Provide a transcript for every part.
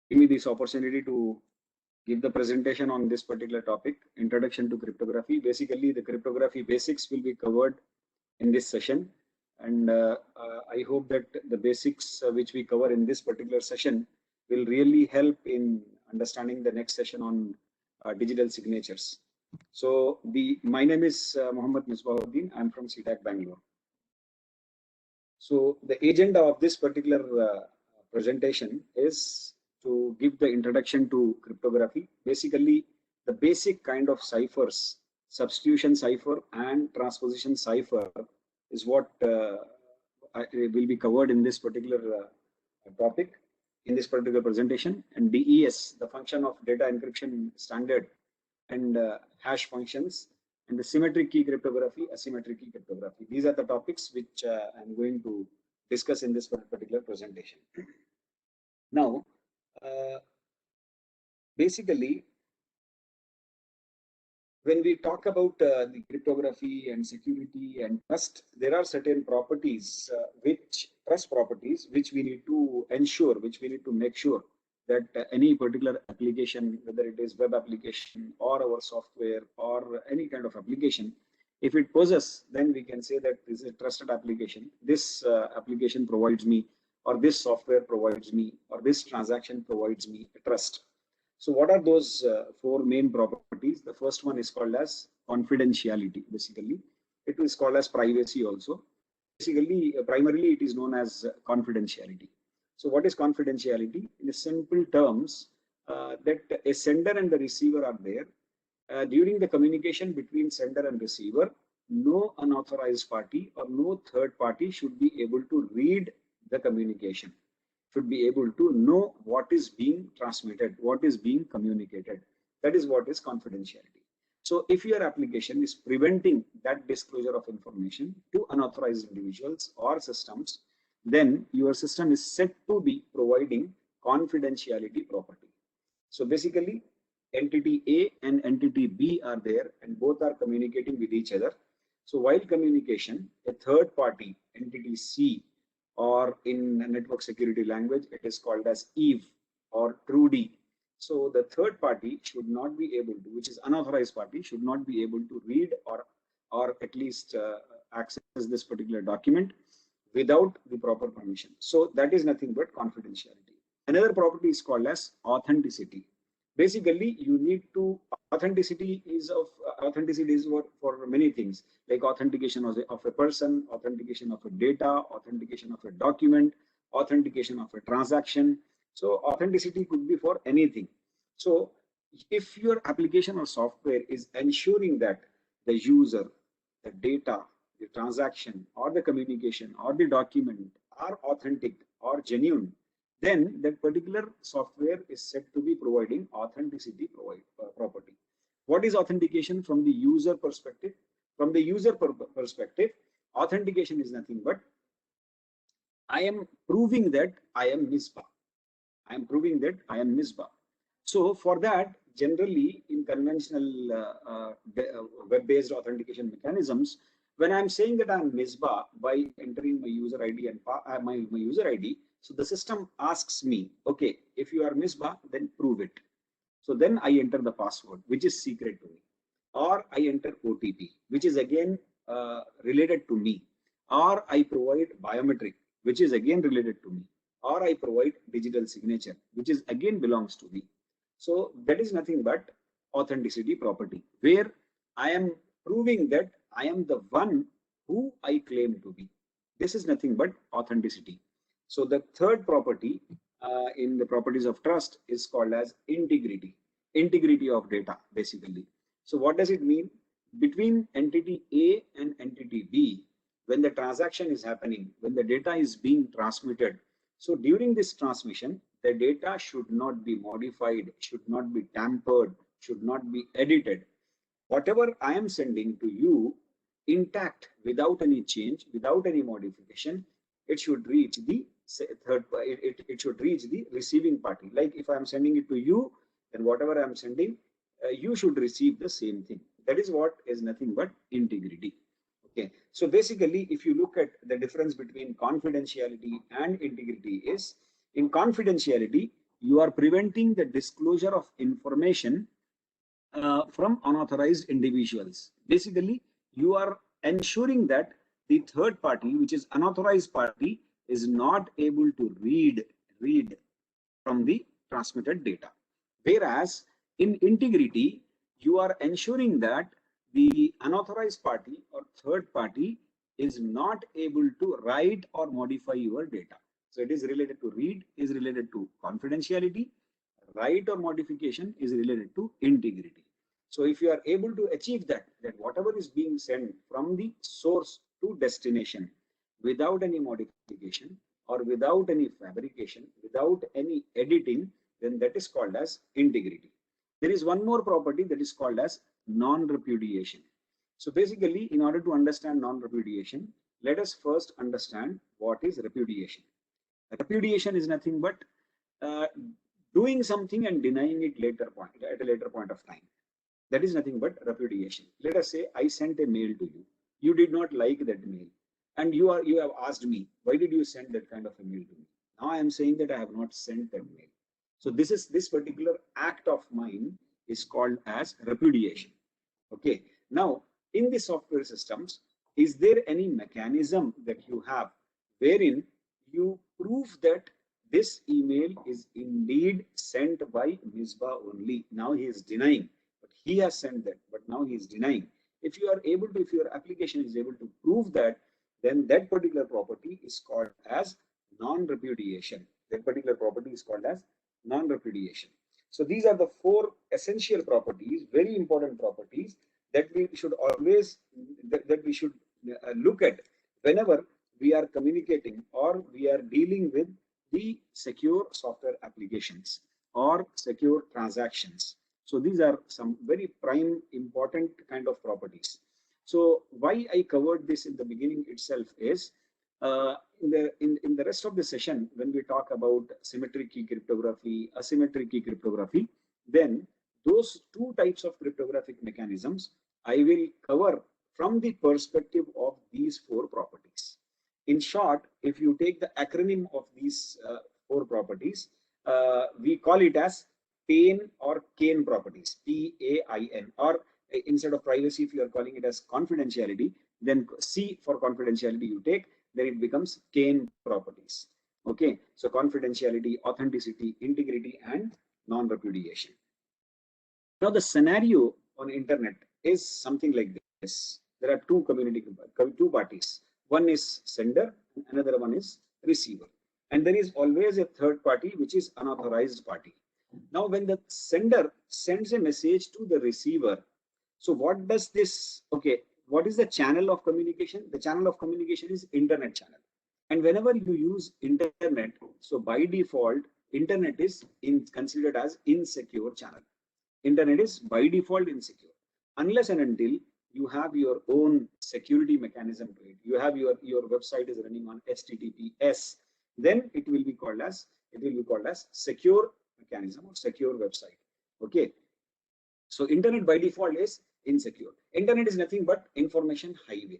give me this opportunity to give the presentation on this particular topic, Introduction to Cryptography. Basically, the cryptography basics will be covered in this session. And I hope that the basics which we cover in this particular session will really help in understanding the next session on digital signatures. So my name is Mohammad Misbahuddin. I'm from CTAC Bangalore. So the agenda of this particular presentation is to give the introduction to cryptography. Basically, the basic kind of ciphers, substitution cipher and transposition cipher is what will be covered in this particular topic, in this particular presentation. And DES, the function of data encryption standard, and hash functions, and the symmetric key cryptography, asymmetric key cryptography. These are the topics which I'm going to discuss in this particular presentation. Now, basically, when we talk about the cryptography and security and trust, there are certain properties, trust properties, which we need to ensure, which we need to make sure that any particular application, whether it is web application or our software or any kind of application, if it possesses, then we can say that this is a trusted application. This application provides me, or this software provides me, or this transaction provides me a trust. So what are those four main properties? The first one is called as confidentiality. Basically, it is called as privacy also. Basically, primarily it is known as confidentiality. So what is confidentiality? In simple terms, that a sender and the receiver are there. During the communication between sender and receiver, no unauthorized party or no third party should be able to read the communication, should be able to know what is being transmitted, what is being communicated. That is what is confidentiality. So if your application is preventing that disclosure of information to unauthorized individuals or systems, then your system is said to be providing confidentiality property. So basically, entity A and entity B are there and both are communicating with each other. So while communication, a third party, entity C, or in network security language, it is called as Eve or TrueD. So the third party should not be able to, which is unauthorized party, should not be able to read or at least access this particular document without the proper permission. So that is nothing but confidentiality. Another property is called as authenticity. Basically, you need to, authenticity is for many things, like authentication of a person, authentication of a data, authentication of a document, authentication of a transaction. So authenticity could be for anything. So if your application or software is ensuring that the user, the data, the transaction or the communication or the document are authentic or genuine, then that particular software is said to be providing authenticity property. What is authentication from the user perspective? From the user perspective, authentication is nothing but I am proving that I am Misbah. I am proving that I am Misbah. So for that, generally in conventional web-based authentication mechanisms, when I'm saying that I'm Misbah by entering my user ID and my user ID, so the system asks me, okay, if you are Misbah, then prove it. So then I enter the password, which is secret to me, or I enter OTP, which is again related to me, or I provide biometric, which is again related to me, or I provide digital signature, which is again belongs to me. So that is nothing but authenticity property, where I am proving that I am the one who I claim to be. This is nothing but authenticity. So the third property in the properties of trust is called as integrity. Integrity of data, basically. So what does it mean? Between entity A and entity B, when the transaction is happening, when the data is being transmitted, so during this transmission, the data should not be modified, should not be tampered, should not be edited. Whatever I am sending to you, intact, without any change, without any modification, it should reach the it should reach the receiving party. Like if I am sending it to you, then whatever I am sending, you should receive the same thing. That is what is nothing but integrity. Okay, so basically, if you look at the difference between confidentiality and integrity is, in confidentiality, you are preventing the disclosure of information from unauthorized individuals. Basically, you are ensuring that the third party, which is unauthorized party, is not able to read from the transmitted data. Whereas in integrity, you are ensuring that the unauthorized party or third party is not able to write or modify your data. So it is related to read, is related to confidentiality, write or modification is related to integrity. So if you are able to achieve that whatever is being sent from the source to destination without any modification or without any fabrication, without any editing, then that is called as integrity. There is one more property that is called as non-repudiation. So basically, in order to understand non-repudiation, let us first understand what is repudiation. Repudiation is nothing but uh, doing something and denying it at a later point of time. That is nothing but repudiation. Let us say I sent a mail to you. You did not like that mail, and you have asked me, why did you send that kind of a mail to me? Now I am saying that I have not sent that mail. So this particular act of mine is called as repudiation. Okay. Now in the software systems, is there any mechanism that you have wherein you prove that this email is indeed sent by Misbah only? Now he is denying, but he has sent that, but now he is denying. If you are able to, if your application is able to prove that, then that particular property is called as non-repudiation. That particular property is called as non-repudiation. So these are the four essential properties, very important properties that we should always that we should look at whenever we are communicating or we are dealing with the secure software applications or secure transactions. So these are some very prime important kind of properties. So why I covered this in the beginning itself is in the rest of the session, when we talk about symmetric key cryptography, asymmetric key cryptography, then those two types of cryptographic mechanisms I will cover from the perspective of these four properties. In short, if you take the acronym of these four properties, we call it as PAIN or CAIN properties, PAIN, or instead of privacy, if you are calling it as confidentiality, then C for confidentiality you take, then it becomes CAIN properties. Okay, so confidentiality, authenticity, integrity, and non-repudiation. Now the scenario on internet is something like this. There are two parties. One is sender, and another one is receiver. And there is always a third party, which is unauthorized party. Now, when the sender sends a message to the receiver, so what does this, okay, what is the channel of communication? The channel of communication is internet channel. And whenever you use internet, so by default, internet is considered as insecure channel. Internet is by default insecure unless and until you have your own security mechanism to it. You have your website is running on HTTPS, then it will be called as secure mechanism or secure website. Okay, so internet by default is insecure. Internet is nothing but information highway.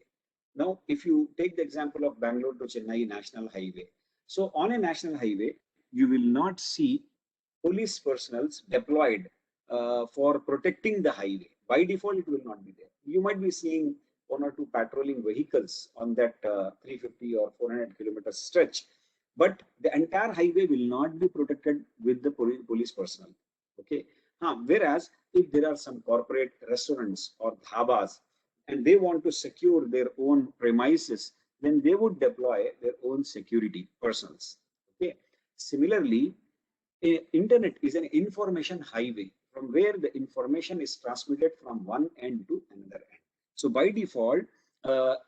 Now if you take the example of Bangalore to Chennai national highway, so on a national highway you will not see police personnel deployed for protecting the highway. By default, it will not be there. You might be seeing one or two patrolling vehicles on that 350 or 400 kilometer stretch, but the entire highway will not be protected with the police personnel. Okay. Whereas if there are some corporate restaurants or dhabas and they want to secure their own premises, then they would deploy their own security personnels. Okay. Similarly, internet is an information highway from where the information is transmitted from one end to another end. So by default,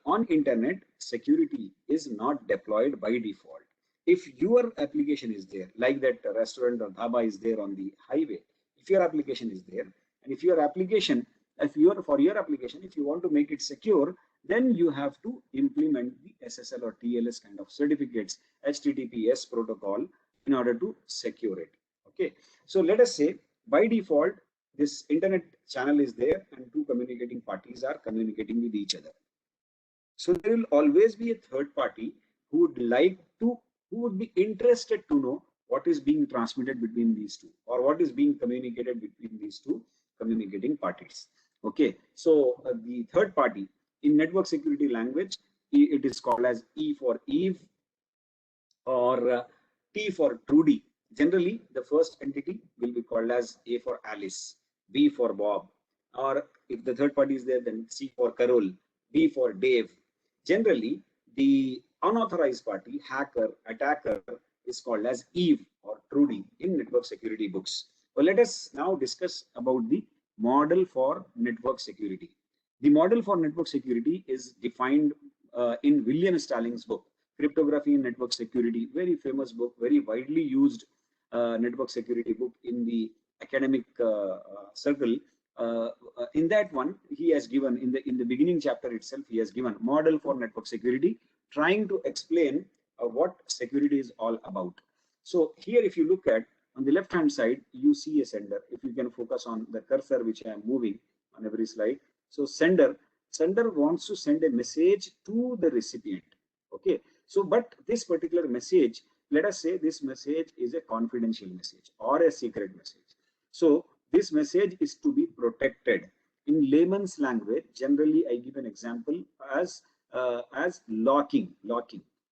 on internet, security is not deployed by default. If your application is there, like that restaurant or dhaba is there on the highway, if your application is there, and if your application, if you want to make it secure, then you have to implement the SSL or TLS kind of certificates, HTTPS protocol, in order to secure it. Okay, so let us say by default this internet channel is there and two communicating parties are communicating with each other. So there will always be a third party who would be interested to know what is being transmitted between these two, or what is being communicated between these two communicating parties. Okay, so the third party in network security language, it is called as E for Eve, or T for Trudy. Generally, the first entity will be called as A for Alice, B for Bob, or if the third party is there, then C for Carol, D for Dave. Generally, the unauthorized party, hacker, attacker, is called as Eve or Trudy in network security books. Well, let us now discuss about the model for network security. The model for network security is defined in William Stallings' book, Cryptography and Network Security, very famous book, very widely used network security book in the academic circle. In that one, he has given in the beginning chapter itself, he has given model for network security, trying to explain what security is all about. So here, if you look at on the left hand side, you see a sender. If you can focus on the cursor which I am moving on every slide. So sender wants to send a message to the recipient. Okay, so but this particular message, let us say this message is a confidential message or a secret message. So this message is to be protected. In layman's language, generally I give an example as locking.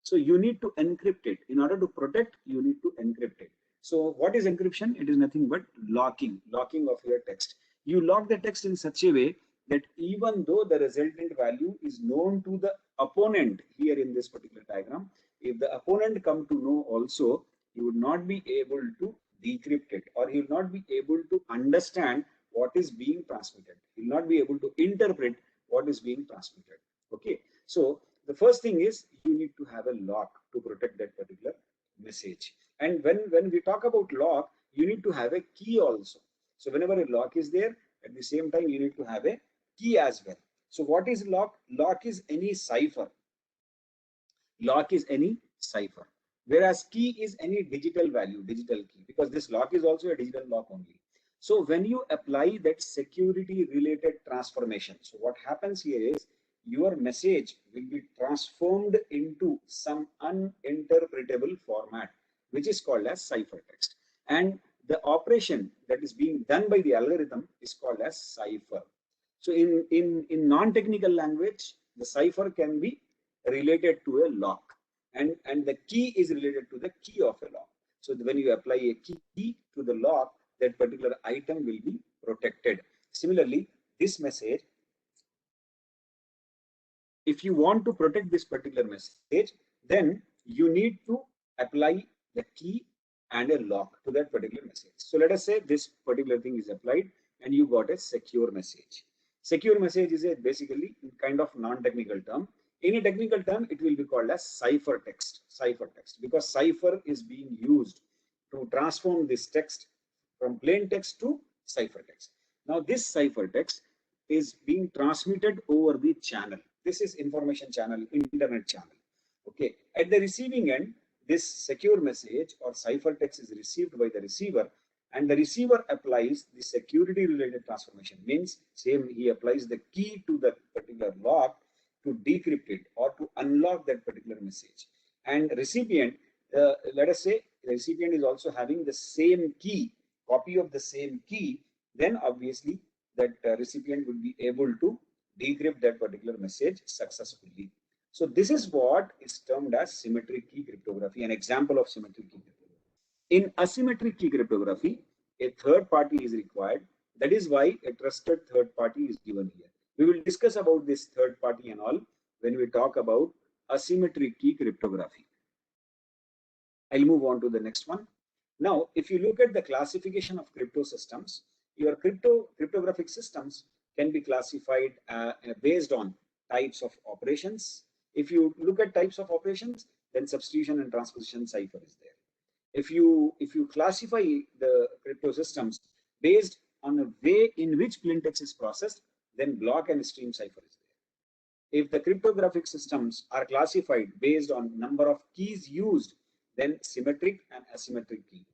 So you need to encrypt it. In order to protect, you need to encrypt it. So what is encryption? It is nothing but locking of your text. You lock the text in such a way that even though the resultant value is known to the opponent here in this particular diagram, if the opponent come to know also, he would not be able to decrypt it, or he will not be able to understand what is being transmitted. He will not be able to interpret what is being transmitted. Okay, so the first thing is you need to have a lock to protect that particular message. And when we talk about lock, you need to have a key also. So whenever a lock is there, at the same time you need to have a key as well. So what is lock? Lock is any cipher. Lock is any cipher, whereas key is any digital value, digital key, because this lock is also a digital lock only. So when you apply that security related transformation, so what happens here is your message will be transformed into some uninterpretable format, which is called as ciphertext, and the operation that is being done by the algorithm is called as cipher. So in non-technical language, the cipher can be related to a lock, and the key is related to the key of a lock. So when you apply a key to the lock, that particular item will be protected. Similarly, this message, if you want to protect this particular message, then you need to apply the key and a lock to that particular message. So let us say this particular thing is applied and you got a secure message. Secure message is a basically kind of non-technical term. In a technical term, it will be called as ciphertext, because cipher is being used to transform this text from plain text to ciphertext. Now this ciphertext is being transmitted over the channel. This is information channel, internet channel. Okay, at the receiving end, this secure message or ciphertext is received by the receiver, and the receiver applies the security related transformation. Means same, he applies the key to that particular lock to decrypt it or to unlock that particular message. And recipient, let us say the recipient is also having the same key, copy of the same key, then obviously that recipient will be able to decrypt that particular message successfully. So this is what is termed as symmetric key cryptography, an example of symmetric key cryptography. In asymmetric key cryptography, a third party is required. That is why a trusted third party is given here. We will discuss about this third party and all when we talk about asymmetric key cryptography. I'll move on to the next one. Now, if you look at the classification of crypto systems, your cryptographic systems can be classified based on types of operations. If you look at types of operations, then substitution and transposition cipher is there. If you classify the crypto systems based on a way in which plaintext is processed, then block and stream cipher is there. If the cryptographic systems are classified based on number of keys used, then symmetric and asymmetric key,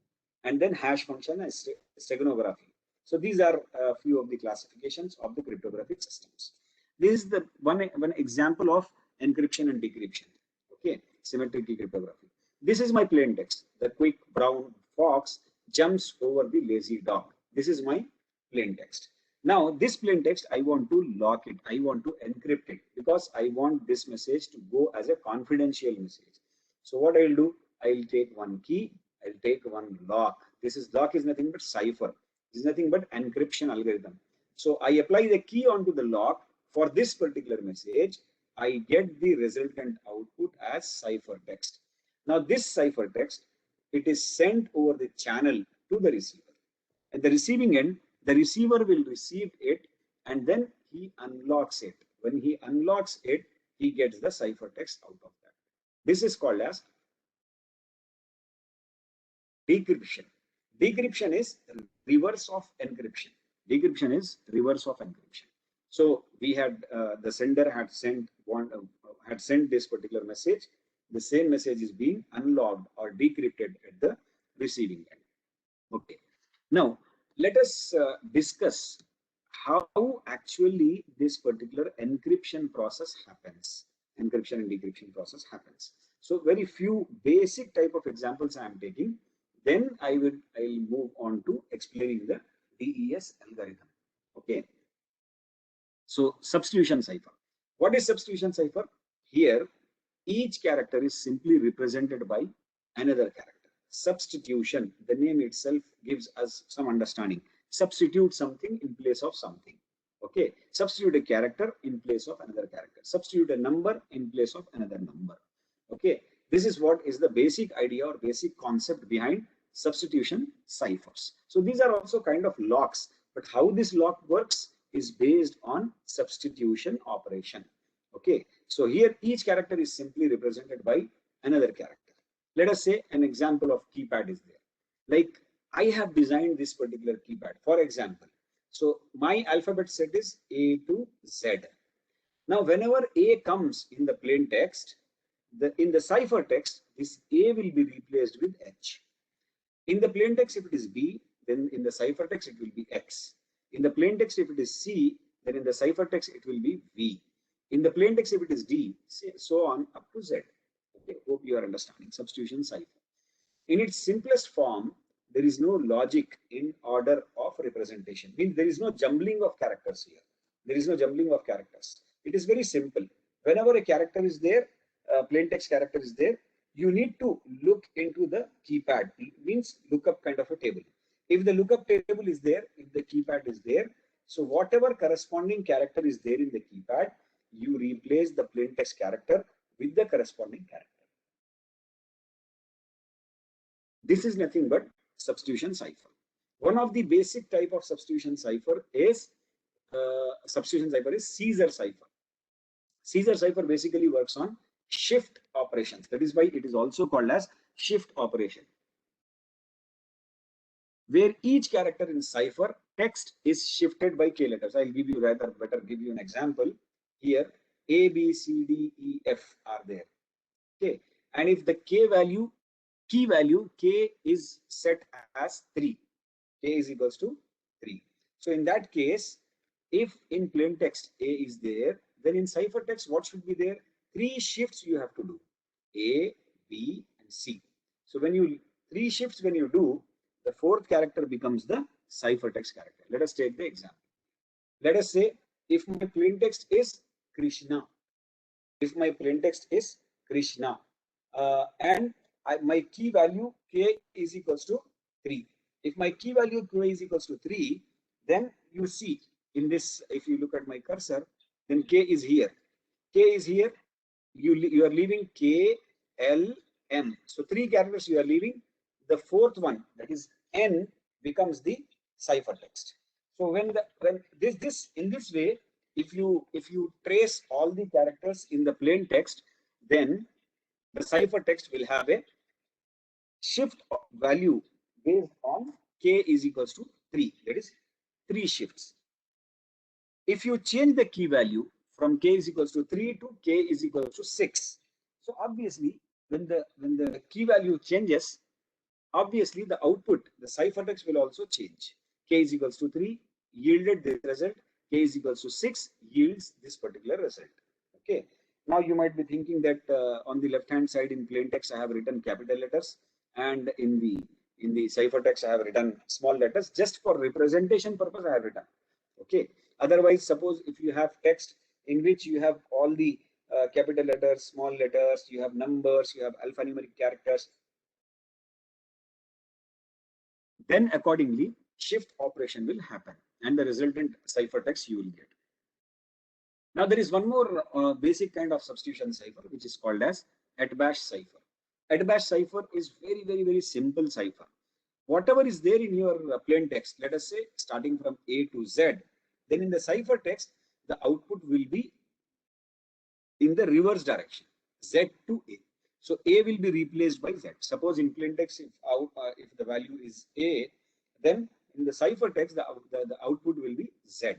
and then hash function and steganography. So these are a few of the classifications of the cryptographic systems. This is the one example of encryption and decryption. Okay, symmetric key cryptography. This is my plain text. The quick brown fox jumps over the lazy dog. This is my plain text. Now, this plain text, I want to lock it. I want to encrypt it because I want this message to go as a confidential message. So what I'll do, I'll take one key, I'll take one lock. This is lock is nothing but cipher. This is nothing but encryption algorithm. So I apply the key onto the lock for this particular message. I get the resultant output as ciphertext. Now this ciphertext, it is sent over the channel to the receiver. At the receiving end, the receiver will receive it and then he unlocks it. When he unlocks it, he gets the ciphertext out of that. This is called as decryption. Decryption is reverse of encryption. Decryption is reverse of encryption. So we had the sender had sent this particular message. The same message is being unlocked or decrypted at the receiving end. Okay. Now let us discuss how actually this particular encryption process happens. Encryption and decryption process happens. So very few basic type of examples I am taking. Then I'll move on to explaining the DES algorithm. Okay. So substitution cipher. What is substitution cipher? Here, each character is simply represented by another character. Substitution, the name itself gives us some understanding. Substitute something in place of something. Okay. Substitute a character in place of another character. Substitute a number in place of another number. Okay. This is what is the basic idea or basic concept behind substitution ciphers. So these are also kind of locks, but how this lock works is based on substitution operation. Okay, so here each character is simply represented by another character. Let us say an example of keypad is there. Like I have designed this particular keypad, for example. So my alphabet set is A to Z. Now, whenever A comes in the plain text, in the ciphertext, this A will be replaced with H. In the plain text, if it is B, then in the ciphertext it will be X. In the plain text, if it is C, then in the ciphertext it will be V. In the plain text, if it is D, so on up to Z. Okay, hope you are understanding substitution cipher. In its simplest form, there is no logic in order of representation. Means there is no jumbling of characters here. There is no jumbling of characters. It is very simple. Whenever a character is there, plain text character is there, you need to look into the keypad. It means lookup kind of a table. If the lookup table is there, if the keypad is there, so whatever corresponding character is there in the keypad, you replace the plain text character with the corresponding character. This is nothing but substitution cipher. One of the basic type of substitution cipher is Caesar cipher. Caesar cipher basically works on shift operations. That is why it is also called as shift operation, where each character in cipher text is shifted by k letters. I'll give you better give you an example. Here A, B, C, D, E, F are there. Okay, and if the key value k is set as 3, k is equals to 3. So in that case, if in plain text A is there, then in ciphertext what should be there? 3 shifts you have to do, A, B, and C. So when you 3 shifts when you do, the 4th character becomes the ciphertext character. Let us take the example. Let us say if my plain text is Krishna, and my key value k is equals to 3. If my key value k is equals to 3, then you see in this, if you look at my cursor, then k is here. K is here. You are leaving K, L, M. So 3 characters you are leaving. The 4th one, that is N, becomes the ciphertext. So in this way, if you trace all the characters in the plain text, then the ciphertext will have a shift value based on k is equals to 3. That is 3 shifts. If you change the key value from k is equals to 3 to k is equals to 6, so obviously when the key value changes, obviously the output, the ciphertext will also change. K is equals to 3 yielded this result. K is equals to 6 yields this particular result. Okay. Now you might be thinking that on the left hand side in plain text I have written capital letters, and in the ciphertext I have written small letters. Just for representation purpose I have written. Okay. Otherwise, suppose if you have text in which you have all the capital letters, small letters, you have numbers, you have alphanumeric characters, then accordingly shift operation will happen and the resultant ciphertext you will get. Now there is one more basic kind of substitution cipher which is called as at-bash cipher. At-bash cipher is very simple cipher. Whatever is there in your plain text, let us say starting from A to Z, then in the ciphertext the output will be in the reverse direction, Z to A. So A will be replaced by Z. Suppose in plain text if the value is A, then in the ciphertext the output will be Z.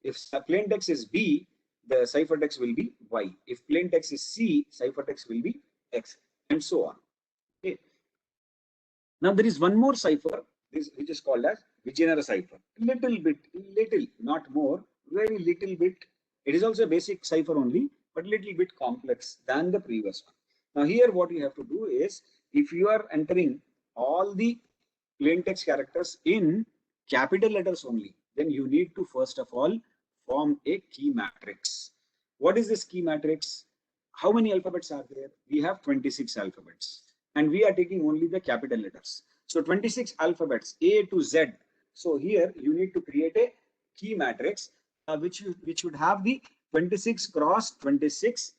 If plain text is B, the ciphertext will be Y. If plain text is C, ciphertext will be X, and so on. Okay. Now there is one more cipher which is called as Vigenère cipher. Little, not more, very little bit. It is also a basic cipher only, but little bit complex than the previous one. Now here what you have to do is, if you are entering all the plain text characters in capital letters only, then you need to first of all form a key matrix. What is this key matrix? How many alphabets are there? We have 26 alphabets, and we are taking only the capital letters. So 26 alphabets, A to Z. So here you need to create a key matrix which would have the 26 cross 26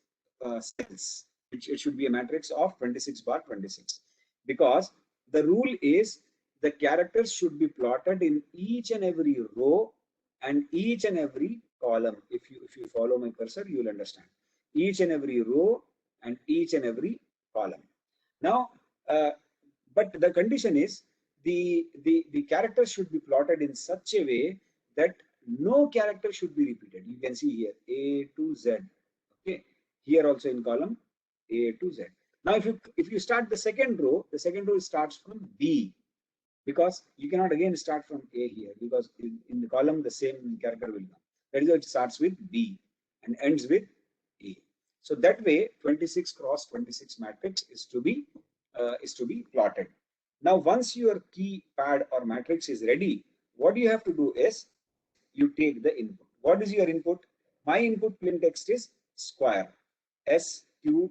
cells. It should be a matrix of 26 bar 26, because the rule is the characters should be plotted in each and every row and each and every column. If you follow my cursor, you will understand. Each and every row and each and every column. Now, but the condition is the characters should be plotted in such a way that no character should be repeated. You can see here A to Z. Okay, here also in column A to Z. Now, if you start the second row starts from B, because you cannot again start from A here, because in the column the same character will come. That is why it starts with B and ends with A. So that way 26 cross 26 matrix is to be plotted. Now once your key pad or matrix is ready, what you have to do is you take the input. What is your input? My input plain text is square, SQUARE.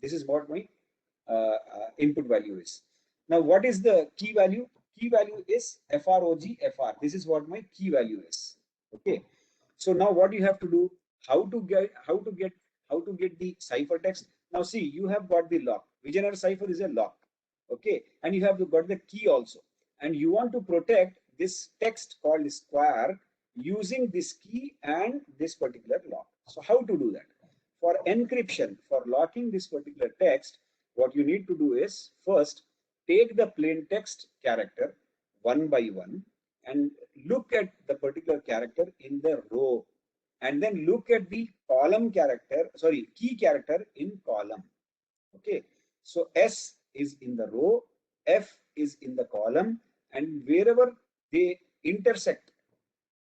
This is what my input value is. Now what is the key value? Key value is FROGFR. This is what my key value is. Okay. So now what you have to do? How to get the ciphertext? Now see, you have got the lock. Vigenère cipher is a lock. Okay, and you have got the key also, and you want to protect this text called square using this key and this particular lock. So how to do that? For encryption, for locking this particular text, what you need to do is first take the plain text character one by one and look at the particular character in the row, and then look at the column character, sorry, key character in column. Okay, so S is in the row, F is in the column, and wherever they intersect,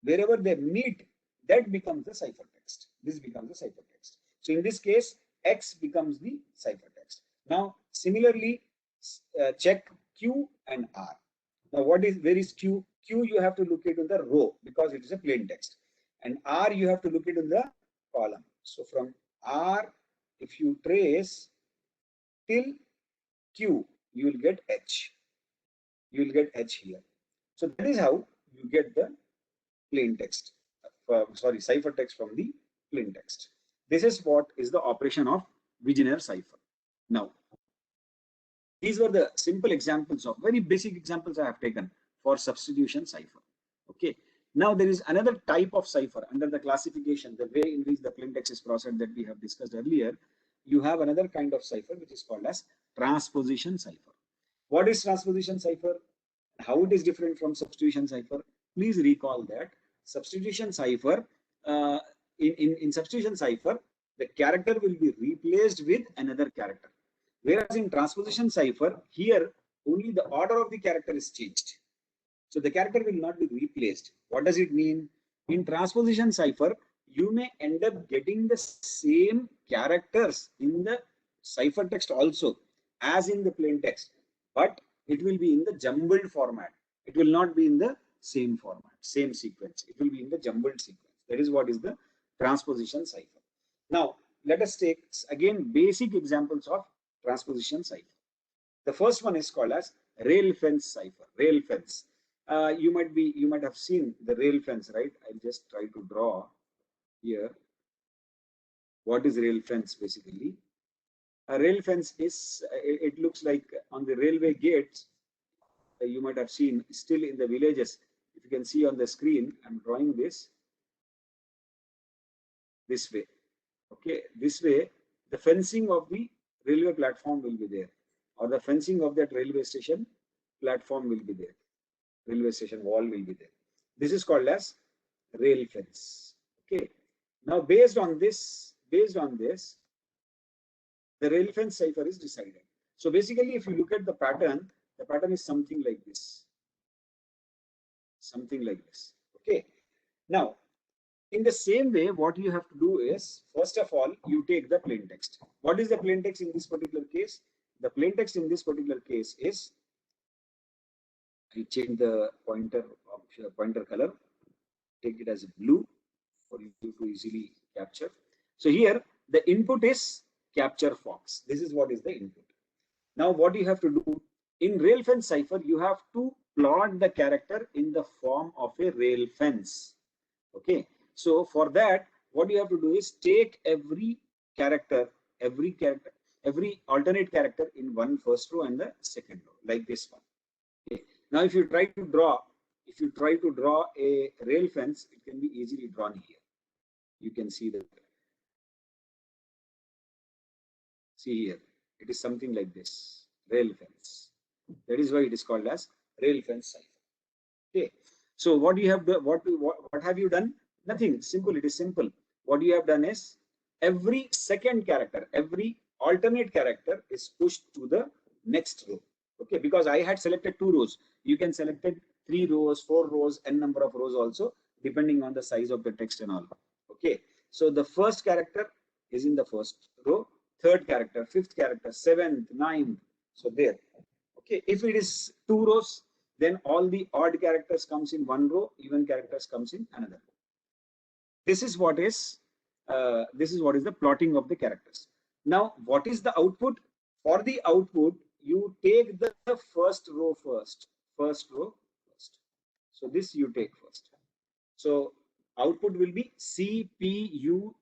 wherever they meet, that becomes the ciphertext. This becomes the ciphertext. So in this case, X becomes the ciphertext. Now, similarly, check Q and R. Now, where is Q? Q you have to look it in the row because it is a plain text, and R you have to look it in the column. So from R, if you trace till Q, you will get H. You will get H here. So that is how you get the plain text, ciphertext from the plain text. This is what is the operation of Vigenère cipher. Now, these were the simple examples of very basic examples I have taken for substitution cipher. Okay. Now there is another type of cipher under the classification, the way in which the plain text is processed that we have discussed earlier. You have another kind of cipher which is called as transposition cipher. What is transposition cipher? How it is different from substitution cipher? Please recall that substitution cipher, in substitution cipher, the character will be replaced with another character. Whereas in transposition cipher, here only the order of the character is changed. So the character will not be replaced. What does it mean? In transposition cipher, you may end up getting the same characters in the ciphertext also as in the plain text, but it will be in the jumbled format. It will not be in the same format, same sequence. It will be in the jumbled sequence. That is what is the transposition cipher. Now, let us take again basic examples of transposition cipher. The first one is called as rail fence cipher. Rail fence. You might have seen the rail fence, right? I'll just try to draw here. What is rail fence basically? A rail fence is, it looks like on the railway gates, you might have seen still in the villages. If you can see on the screen, I'm drawing this way. Okay, this way, the fencing of the railway platform will be there, or the fencing of that railway station platform will be there. Railway station wall will be there. This is called as rail fence. Okay. Now, based on this, the rail fence cipher is decided. So basically, if you look at the pattern is something like this. Something like this. Okay. Now, in the same way, what you have to do is, first of all, you take the plain text. What is the plain text in this particular case? The plain text in this particular case is, I change the pointer color, take it as blue for you to easily capture. So here, the input is capture fox. This is what is the input. Now, what you have to do in rail fence cipher, you have to plot the character in the form of a rail fence. Okay. So for that, what you have to do is take every alternate character in one first row and the second row, like this one. Okay. Now, if you try to draw a rail fence, it can be easily drawn here. You can see that. See here, it is something like this, rail fence. That is why it is called as rail fence cipher. Okay. So what you have done, what have you done? Nothing. Simple. It is simple. What you have done is every second character, every alternate character is pushed to the next row. Okay, because I had selected 2 rows. You can select 3 rows, 4 rows, n number of rows also, depending on the size of the text and all. Okay, so the first character is in the first row, third character, fifth character, seventh, ninth. So there. Okay, if it is 2 rows, then all the odd characters comes in one row, even characters comes in another row. This is what is the plotting of the characters. Now, what is the output? For the output, you take the first row first. So this you take first. So output will be CPUEO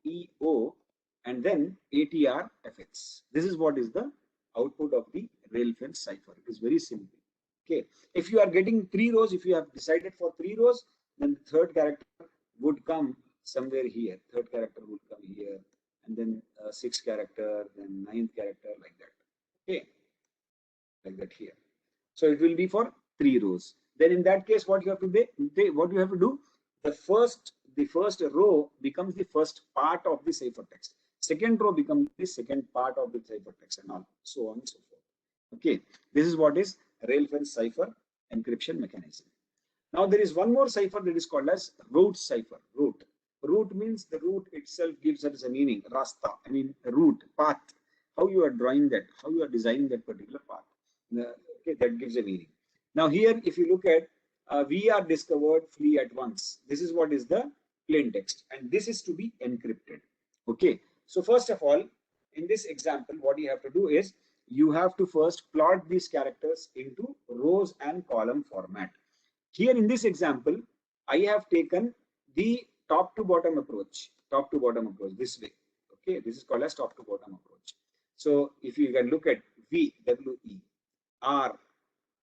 and then ATRFX. This is what is the output of the rail fence cipher. It is very simple. Okay. If you are getting 3 rows, if you have decided for 3 rows, then the third character would come somewhere here. Third character would come here, and then 6th character, then 9th character, like that. Okay, like that here. So it will be for 3 rows. Then in that case, what you have to do? The first row becomes the first part of the ciphertext. Second row becomes the second part of the ciphertext, and all so on and so forth. Okay, this is what is rail fence cipher encryption mechanism. Now there is one more cipher that is called as route cipher. Route means the route itself gives us a meaning. Rasta, I mean route, path. How you are drawing that, how you are designing that particular path. Okay, that gives a meaning. Now here, if you look at we are discovered, flee at once. This is what is the plain text, and this is to be encrypted. Okay. So first of all, in this example, what you have to do is you have to first plot these characters into rows and column format. Here in this example, I have taken the top to bottom approach, this way. Okay, this is called as top to bottom approach. So if you can look at VWE, R,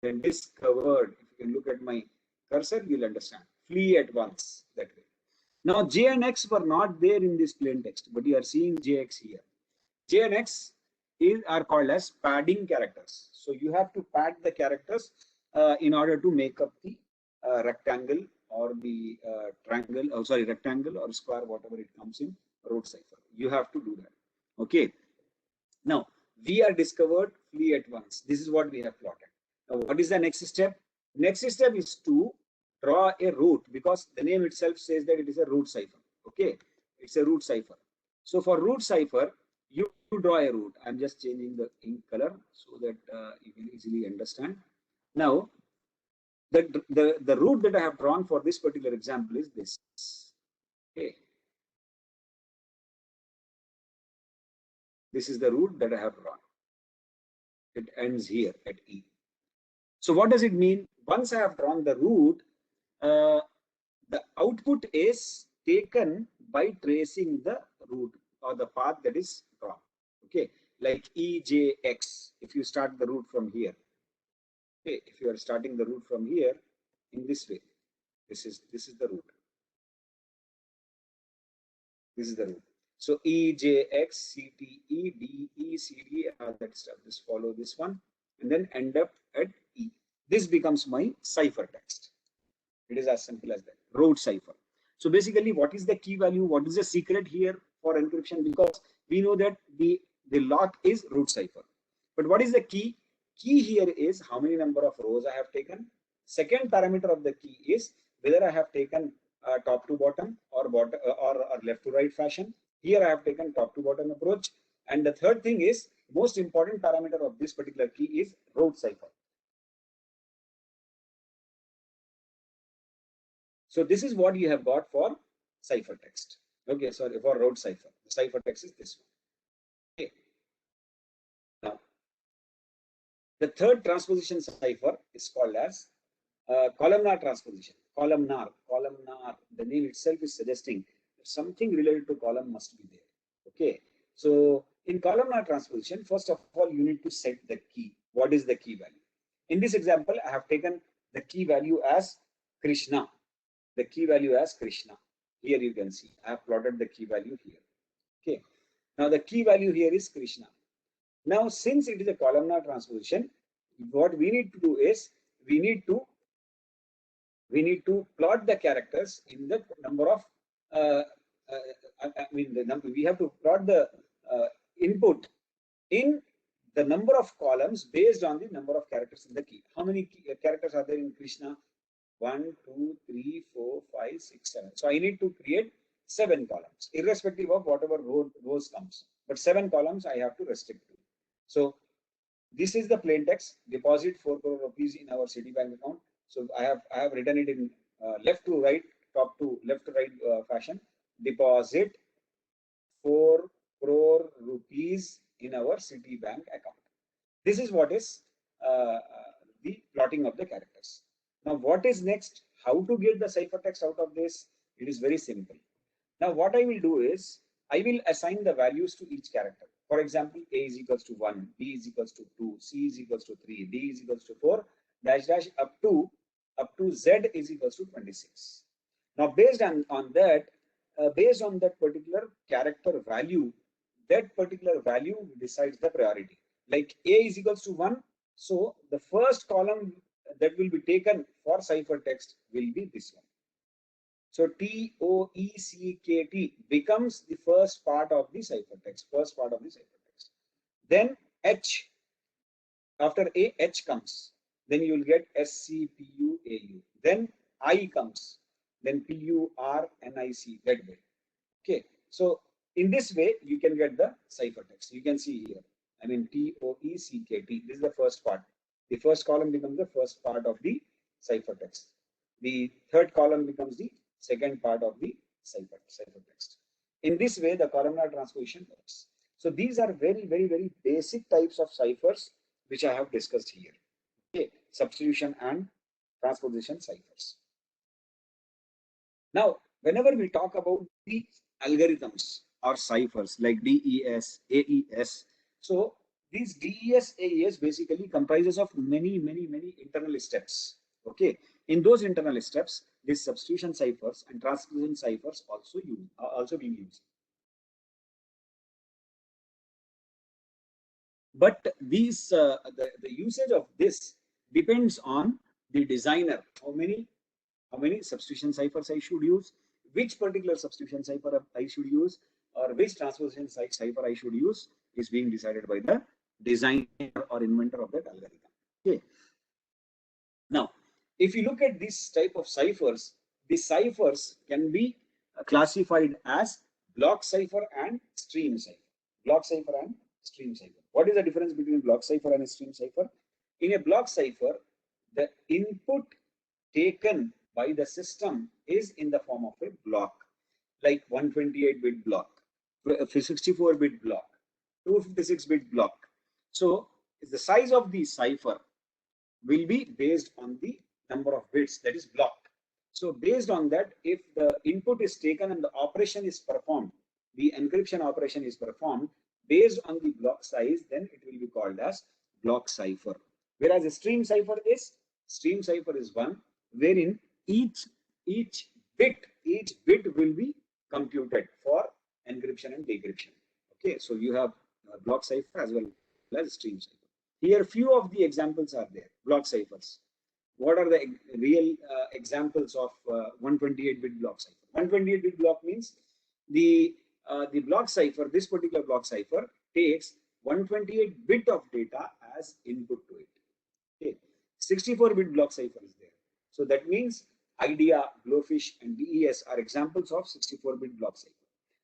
then discovered, if you can look at my cursor, you'll understand. Flee at once, that way. Now J and X were not there in this plain text, but you are seeing JX here. J and X are called as padding characters. So you have to pad the characters in order to make up the rectangle or the rectangle or square, whatever it comes in road cipher. You have to do that. Okay. Now we are discovered, flee at once. This is what we have plotted. Now what is the next step? Next step is to draw a route, because the name itself says that it is a route cipher. Okay. It's a root cipher. So for root cipher, you draw a root. I'm just changing the ink color so that you can easily understand. Now, the root that I have drawn for this particular example is this. Okay. This is the root that I have drawn. It ends here at E. So what does it mean? Once I have drawn the root, the output is taken by tracing the root or the path that is drawn. Okay, like EJX. If you start the root from here, okay, if you are starting the root from here in this way, this is the root. This is the root. So EJX, CTE, DE, CD, all that stuff. Just follow this one and then end up at E. This becomes my cipher text. It is as simple as that. Root cipher. So basically, what is the key value? What is the secret here for encryption? Because we know that the lock is root cipher. But what is the key? Key here is how many number of rows I have taken. Second parameter of the key is whether I have taken top to bottom or bottom or left to right fashion. Here I have taken top to bottom approach. And the third thing is most important parameter of this particular key is root cipher. So this is what you have got for ciphertext. Okay, sorry, for root cipher. The ciphertext is this one. Okay. Now, the third transposition cipher is called as columnar transposition. Columnar. The name itself is suggesting that something related to column must be there. Okay. So in columnar transposition, first of all, you need to set the key. What is the key value? In this example, I have taken the key value as Krishna. The key value as Krishna. Here you can see I have plotted the key value here. Okay. Now the key value here is Krishna. Now since it is a columnar transposition, what we need to do is we need to plot the characters in the number of we have to plot the input in the number of columns based on the number of characters in the key. How many characters are there in Krishna? 1, 2, 3, 4, 5, 6, 7. So I need to create 7 columns, irrespective of whatever rows comes. But 7 columns I have to restrict to. So this is the plain text. Deposit 4 crore rupees in our Citibank account. So I have written it in left to right, top to left to right fashion. Deposit 4 crore rupees in our Citibank account. This is what is the plotting of the characters. Now, what is next? How to get the ciphertext out of this? It is very simple. Now, what I will do is I will assign the values to each character. For example, A is equals to 1, B is equals to 2, C is equals to 3, D is equals to 4, dash dash up to Z is equals to 26. Now, based on that particular character value, that particular value decides the priority. Like A is equals to 1, so the first column that will be taken for ciphertext will be this one. So TOECKT becomes the first part of the ciphertext. Then H, after A, H comes. Then you will get SCPUAU. Then I comes. Then PURNIC, that way. Okay. So in this way, you can get the ciphertext. You can see here. I mean TOECKT. This is the first part. The first column becomes the first part of the ciphertext. The third column becomes the second part of the ciphertext. In this way, the columnar transposition works. So these are very, very, very basic types of ciphers which I have discussed here. Okay, substitution and transposition ciphers. Now, whenever we talk about the algorithms or ciphers like DES, AES, so these DES, AES basically comprises of many internal steps. Okay, in those internal steps, these substitution ciphers and transposition ciphers are also being used. But these the usage of this depends on the designer. How many substitution ciphers I should use, which particular substitution cipher I should use, or which transposition cipher I should use is being decided by the designer or inventor of that algorithm. Okay. Now, if you look at this type of ciphers, the ciphers can be classified as block cipher and stream cipher. Block cipher and stream cipher. What is the difference between block cipher and stream cipher? In a block cipher, the input taken by the system is in the form of a block, like 128-bit block, 64-bit block, 256-bit block. So the size of the cipher will be based on the number of bits, that is block. So based on that, if the input is taken and the operation is performed, the encryption operation is performed based on the block size, then it will be called as block cipher. Whereas a stream cipher is one wherein each bit will be computed for encryption and decryption. Okay, so you have block cipher as well as stream cipher. Here, few of the examples are there. Block ciphers. What are the real examples of 128-bit block cipher? 128-bit block means the block cipher. This particular block cipher takes 128-bit of data as input to it. Okay, 64-bit block cipher is there. So that means IDEA, Blowfish, and DES are examples of 64-bit block cipher.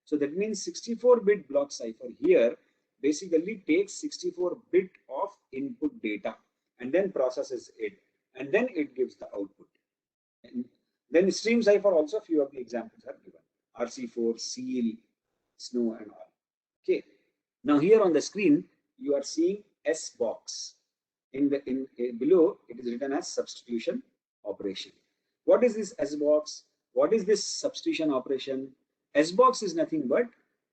So that means 64-bit block cipher here basically takes 64-bit of input data and then processes it, and then it gives the output. And then stream cipher also, few of the examples are given. RC4, SEAL, SNOW, and all. Okay. Now here on the screen you are seeing S box. Below it is written as substitution operation. What is this S box? What is this substitution operation? S box is nothing but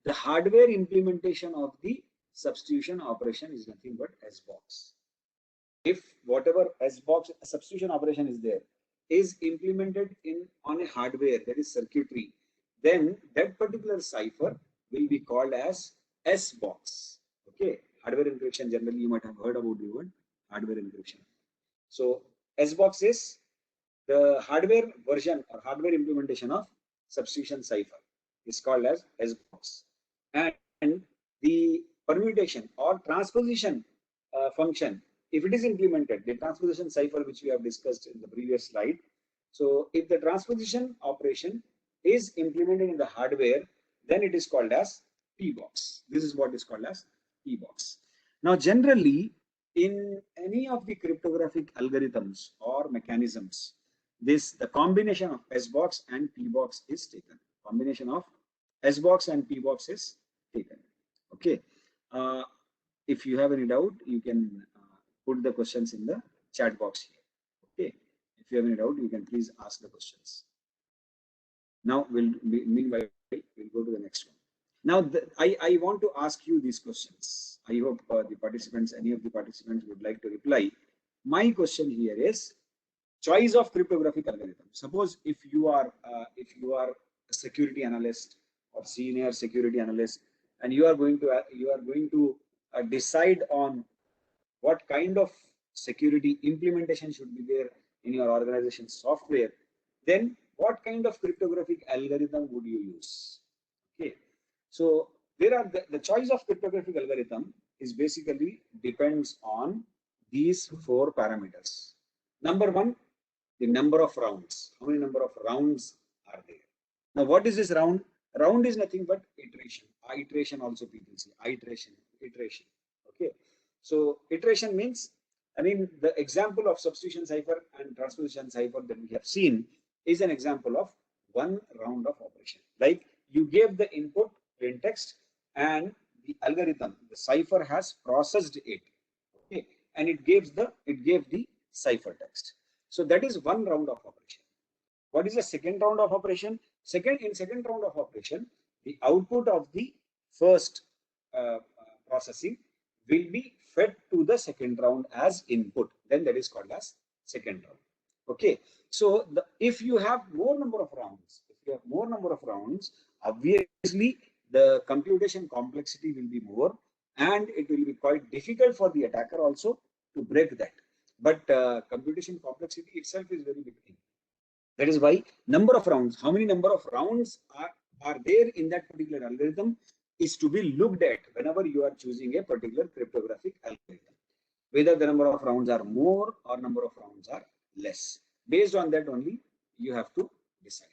the hardware implementation of the substitution operation is nothing but S box. If whatever S box substitution operation is there is implemented on a hardware, that is circuitry, then that particular cipher will be called as S box. Okay, hardware encryption, generally you might have heard about the word hardware encryption. So S box is the hardware version or hardware implementation of substitution cipher is called as S box. And the permutation or transposition function, if it is implemented, the transposition cipher which we have discussed in the previous slide. So if the transposition operation is implemented in the hardware, then it is called as P box. This is what is called as P box. Now generally in any of the cryptographic algorithms or mechanisms, the combination of S box and P box is taken. Combination of S box and P box is taken. Okay. If you have any doubt, you can put the questions in the chat box here. Okay. If you have any doubt, you can please ask the questions. Now, meanwhile, we'll go to the next one. Now, I want to ask you these questions. I hope the participants, any of the participants would like to reply. My question here is choice of cryptographic algorithm. Suppose if you are a security analyst or senior security analyst, and you are going to decide on what kind of security implementation should be there in your organization's software, then what kind of cryptographic algorithm would you use? Okay, so there are the choice of cryptographic algorithm is basically depends on these 4 parameters. Number 1, the number of rounds. How many number of rounds are there? Now, what is this round? Round is nothing but iteration. Iteration also people say iteration. Okay. So iteration means, I mean, the example of substitution cipher and transposition cipher that we have seen is an example of 1 round of operation. Like you gave the input plain text and the algorithm, the cipher has processed it. Okay, and it gave the cipher text. So that is 1 round of operation. What is the second round of operation? Second round of operation, the output of the first processing will be fed to the second round as input. Then that is called as second round. Okay. So if you have more number of rounds, obviously the computation complexity will be more, and it will be quite difficult for the attacker also to break that. But computation complexity itself is very big thing. That is why number of rounds, how many number of rounds are there in that particular algorithm is to be looked at whenever you are choosing a particular cryptographic algorithm. Whether the number of rounds are more or number of rounds are less. Based on that only you have to decide.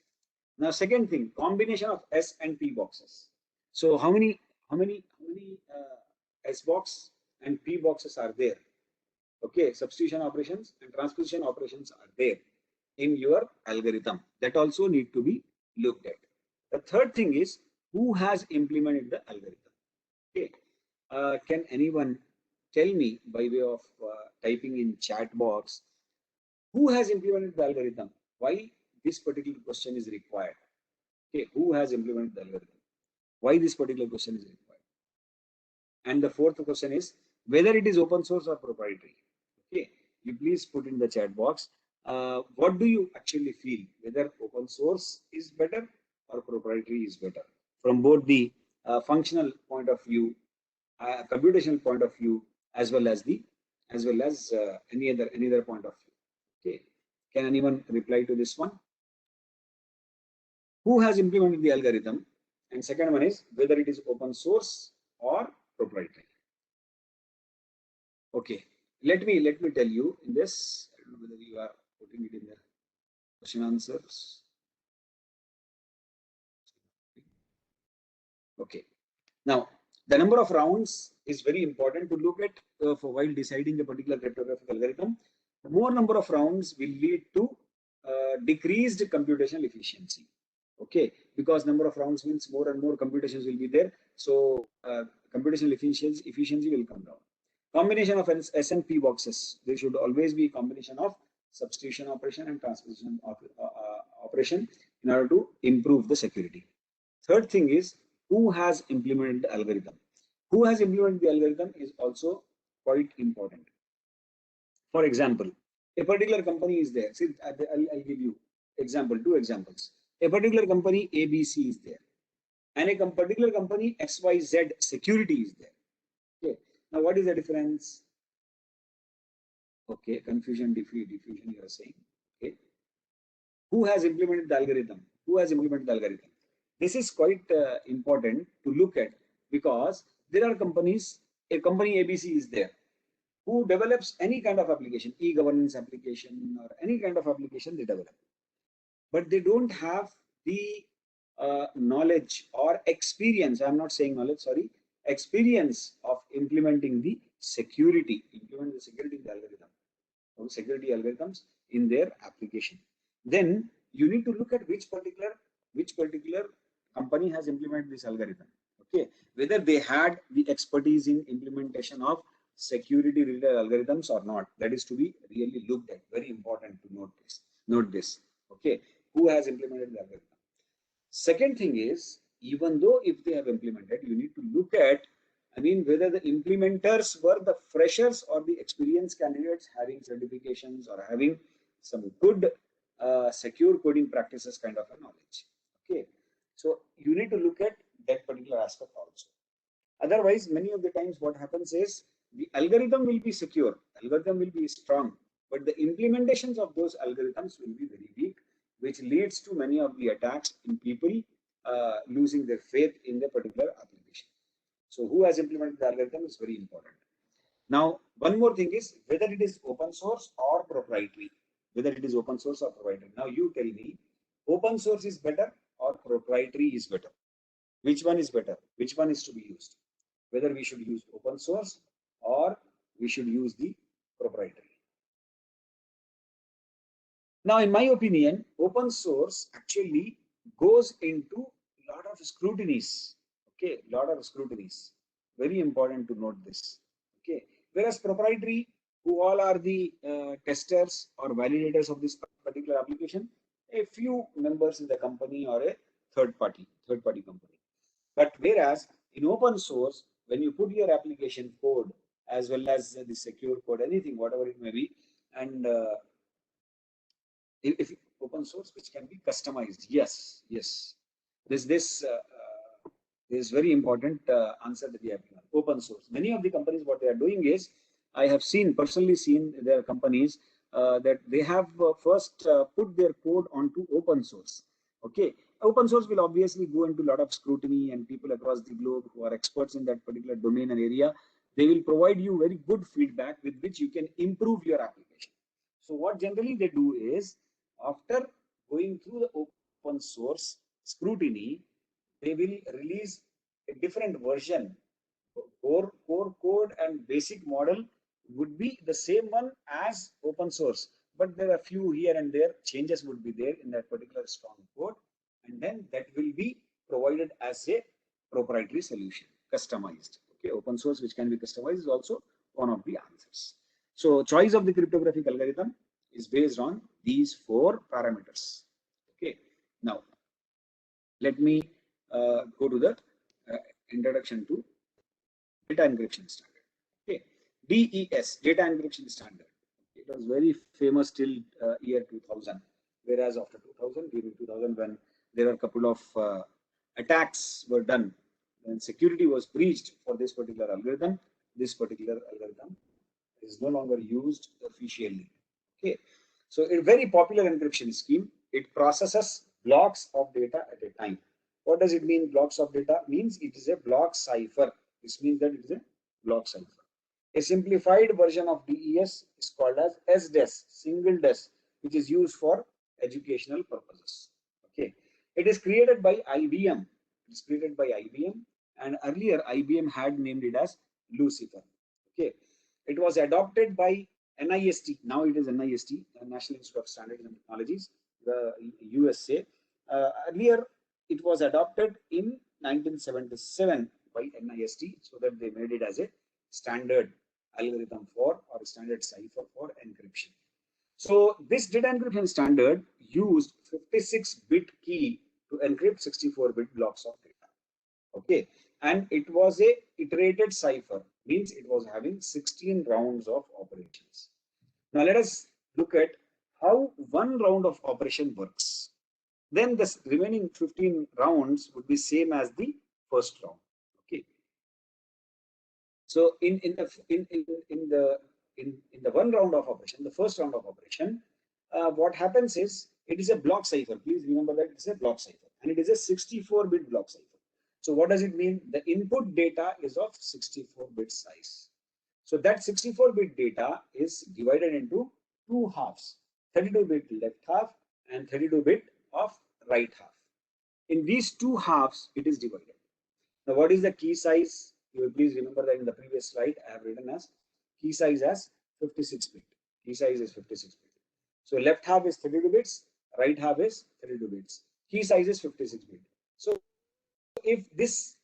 Now, second thing, combination of S and P boxes. So how many S box and P boxes are there? Okay, substitution operations and transposition operations are there in your algorithm. That also need to be looked at. The third thing is who has implemented the algorithm. Okay, can anyone tell me by way of typing in chat box who has implemented the algorithm? Why this particular question is required? Okay, who has implemented the algorithm? Why this particular question is required? And the fourth question is whether it is open source or proprietary. Okay, you please put in the chat box. What do you actually feel? Whether open source is better or proprietary is better from both the functional point of view, computational point of view, as well as any other point of view. Okay, can anyone reply to this one? Who has implemented the algorithm? And second one is whether it is open source or proprietary. Okay, let me tell you in this. I don't know whether you are putting it in the question answers. Okay, now the number of rounds is very important to look at for while deciding a particular cryptographic algorithm. More number of rounds will lead to decreased computational efficiency. Okay, because number of rounds means more and more computations will be there, so computational efficiency will come down. Combination of S and P boxes. There should always be a combination of substitution operation and transposition operation in order to improve the security. Third thing is who has implemented the algorithm. Who has implemented the algorithm is also quite important. For example, a particular company is there. See, I'll give you two examples. A particular company ABC is there, and a particular company XYZ Security is there. Okay. Now, what is the difference? Okay, confusion, diffusion. You are saying. Okay. Who has implemented the algorithm? Who has implemented the algorithm? This is quite important to look at because there are companies. A company ABC is there who develops any kind of application, e-governance application or any kind of application they develop, but they don't have the knowledge or experience. I'm not saying knowledge, sorry, experience of implementing the security, implement the security in the algorithm, or security algorithms in their application. Then you need to look at which particular company has implemented this algorithm. Okay, whether they had the expertise in implementation of security related algorithms or not, that is to be really looked at. Very important to note this. Okay, who has implemented the algorithm? Second thing is, even though if they have implemented, you need to look at, I mean, whether the implementers were the freshers or the experienced candidates having certifications or having some good secure coding practices kind of a knowledge. Okay, so you need to look at that particular aspect also. Otherwise, many of the times what happens is the algorithm will be secure, algorithm will be strong, but the implementations of those algorithms will be very weak, which leads to many of the attacks in people losing their faith in the particular application. So who has implemented the algorithm is very important. Now, one more thing is whether it is open source or proprietary. Whether it is open source or proprietary. Now you tell me, open source is better or proprietary is better? Which one is better? Which one is to be used? Whether we should use open source or we should use the proprietary. Now, in my opinion, open source actually goes into a lot of scrutinies. Okay, lot of scrutinies. Very important to note this. Okay, whereas proprietary, who all are the testers or validators of this particular application, a few members in the company or a third party company. But whereas in open source, when you put your application code as well as the secure code, anything, whatever it may be, and if open source which can be customized, yes, this very important answer to the open source. Many of the companies, what they are doing is, I have personally seen their companies that they have first put their code onto open source. Okay, open source will obviously go into a lot of scrutiny, and people across the globe who are experts in that particular domain and area, they will provide you very good feedback with which you can improve your application. So what generally they do is, after going through the open source scrutiny, they will release a different version. Core code and basic model would be the same one as open source, but there are few here and there changes would be there in that particular strong code, and then that will be provided as a proprietary solution, customized. Okay, open source which can be customized is also one of the answers. So choice of the cryptographic algorithm is based on these four parameters. Okay, now let me go to the introduction to data encryption standard. Okay, DES, data encryption standard. It was very famous till year 2000, whereas after 2000, during 2000, when there were a couple of attacks were done, when security was breached for this particular algorithm is no longer used officially. Okay, so a very popular encryption scheme. It processes blocks of data at a time. What does it mean? Blocks of data means it is a block cipher. This means that it is a block cipher. A simplified version of DES is called as SDES, single DES, which is used for educational purposes. Okay, it is created by IBM. It is created by IBM, and earlier IBM had named it as Lucifer. Okay, it was adopted by NIST. Now it is NIST, National Institute of Standards and Technologies, the USA. Earlier, it was adopted in 1977 by NIST, so that they made it as a standard algorithm for, or a standard cipher for encryption. So this data encryption standard used 56-bit key to encrypt 64-bit blocks of data. Okay, and it was a iterated cipher, means it was having 16 rounds of operations. Now let us look at how one round of operation works. Then the remaining 15 rounds would be same as the first round. Okay. So in the one round of operation, the first round of operation, what happens is it is a block cipher. Please remember that it's a block cipher, and it is a 64-bit block cipher. So what does it mean? The input data is of 64-bit size. So that 64-bit data is divided into two halves, 32-bit left half and 32-bit of right half. In these two halves, it is divided. Now, what is the key size? You will please remember that in the previous slide, I have written as key size as 56-bit. Key size is 56-bit. So left half is 32 bits, right half is 32 bits. Key size is 56-bit. So if this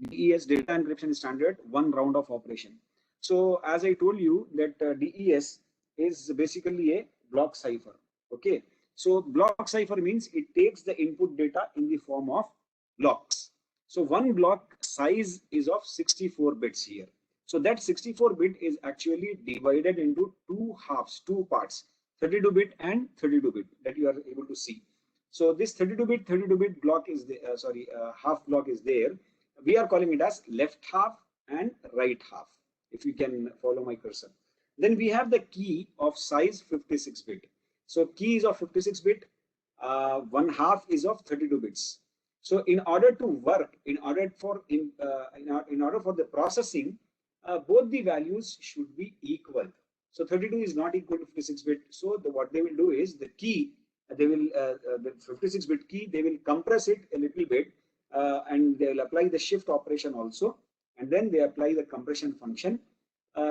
DES, data encryption standard, one round of operation. So as I told you that DES is basically a block cipher. Okay, so block cipher means it takes the input data in the form of blocks. So one block size is of 64 bits here. So that 64-bit is actually divided into two halves, two parts, 32-bit and 32-bit that you are able to see. So this 32-bit block is the half block is there. We are calling it as left half and right half, if you can follow my cursor. Then we have the key of size 56-bit. So key is of 56-bit, one half is of 32 bits. So in order to work, in order for the processing, both the values should be equal. So 32 is not equal to 56-bit. So what they will do is the key, they will the 56-bit key, they will compress it a little bit, and they will apply the shift operation also, and then they apply the compression function.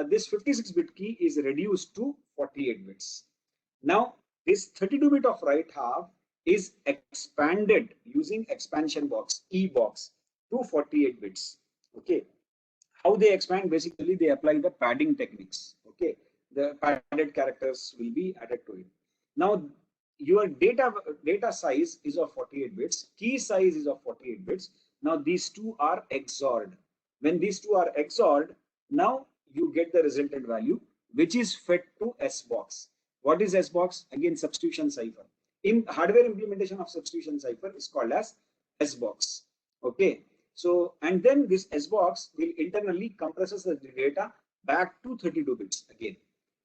This 56-bit key is reduced to 48 bits. Now, this 32-bit of right half is expanded using expansion box, E box, to 48 bits. Okay. How they expand? Basically, they apply the padding techniques. Okay. The padded characters will be added to it. Now, your data size is of 48 bits, key size is of 48 bits. Now, these two are XORed. When these two are XORed, now you get the resultant value, which is fed to S box. What is S box? Again, substitution cipher. In hardware implementation of substitution cipher is called as S box. Okay. So, and then this S box will internally compresses the data back to 32 bits again.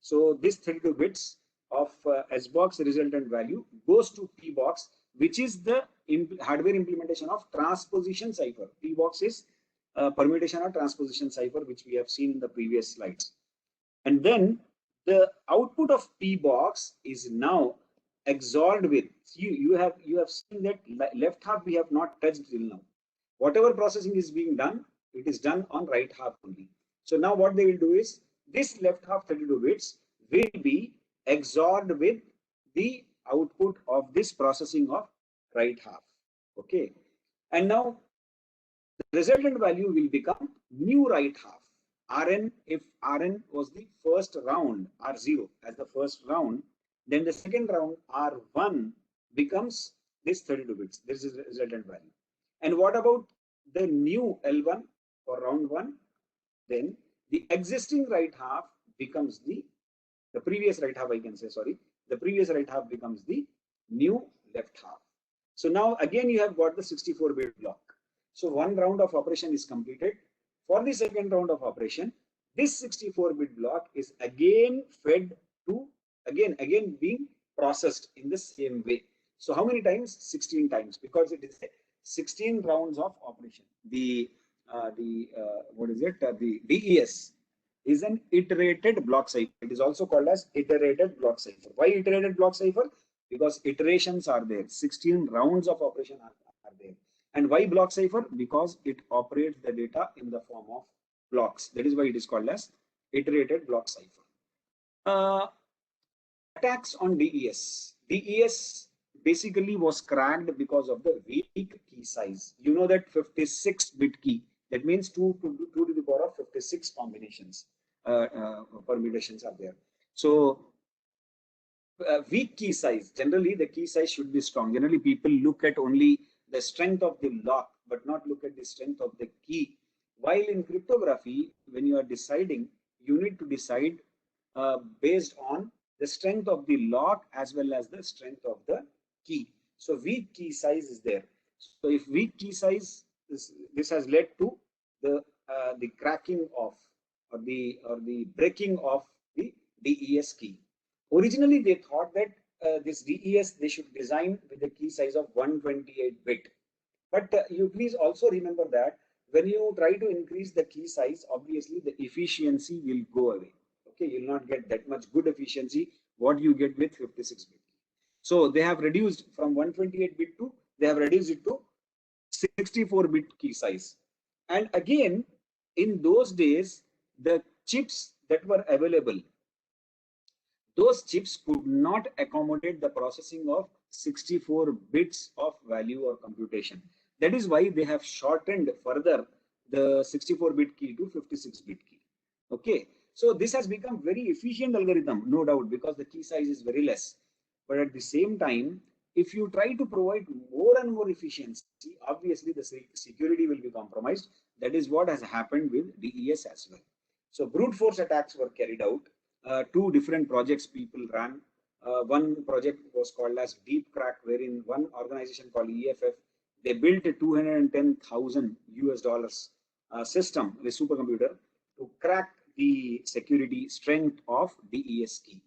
So this 32 bits of S box resultant value goes to P box, which is the hardware implementation of transposition cipher. P box is permutation or transposition cipher, which we have seen in the previous slides. And then the output of P box is now XORed with, you have seen that left half we have not touched till now. Whatever processing is being done, it is done on right half only. So now what they will do is this left half 32 bits will be XORed with the output of this processing of right half. Okay. And now the resultant value will become new right half. Rn, if Rn was the first round, R0 as the first round, then the second round R1 becomes this 32 bits. This is the resultant value. And what about the new L1 for round 1? Then the existing right half becomes the previous right half, I can say, sorry, the previous right half becomes the new left half. So now again you have got the 64-bit block. So one round of operation is completed. For the second round of operation, this 64-bit block is again fed to, again being processed in the same way. So how many times? 16 times, because it is 16 rounds of operation. What is it? The DES is an iterated block cipher. It is also called as iterated block cipher. Why iterated block cipher? Because iterations are there. 16 rounds of operation are there. And why block cipher? Because it operates the data in the form of blocks. That is why it is called as iterated block cipher. Attacks on DES. DES basically was cracked because of the weak key size. You know that 56-bit key, that means 2 to the power of 56 combinations, permutations are there. So weak key size, generally the key size should be strong. Generally people look at only the strength of the lock, but not look at the strength of the key. While in cryptography, when you are deciding, you need to decide based on the strength of the lock as well as the strength of the key. So weak key size is there. So if weak key size, this has led to the cracking of or the breaking of the DES key. Originally, they thought that this DES they should design with a key size of 128-bit. But you please also remember that when you try to increase the key size, obviously the efficiency will go away. Okay, you'll not get that much good efficiency what you get with 56-bit. So they have reduced from 128-bit to, they have reduced it to 64-bit key size. And again, in those days, the chips that were available, those chips could not accommodate the processing of 64 bits of value or computation. That is why they have shortened further the 64-bit key to 56-bit key. Okay, so this has become very efficient algorithm, no doubt, because the key size is very less. But at the same time, if you try to provide more and more efficiency, obviously the security will be compromised. That is what has happened with DES as well. So brute force attacks were carried out. 2 different projects people ran. One project was called as Deep Crack, wherein one organization called EFF, they built a $210,000 system, a supercomputer, to crack the security strength of DES key.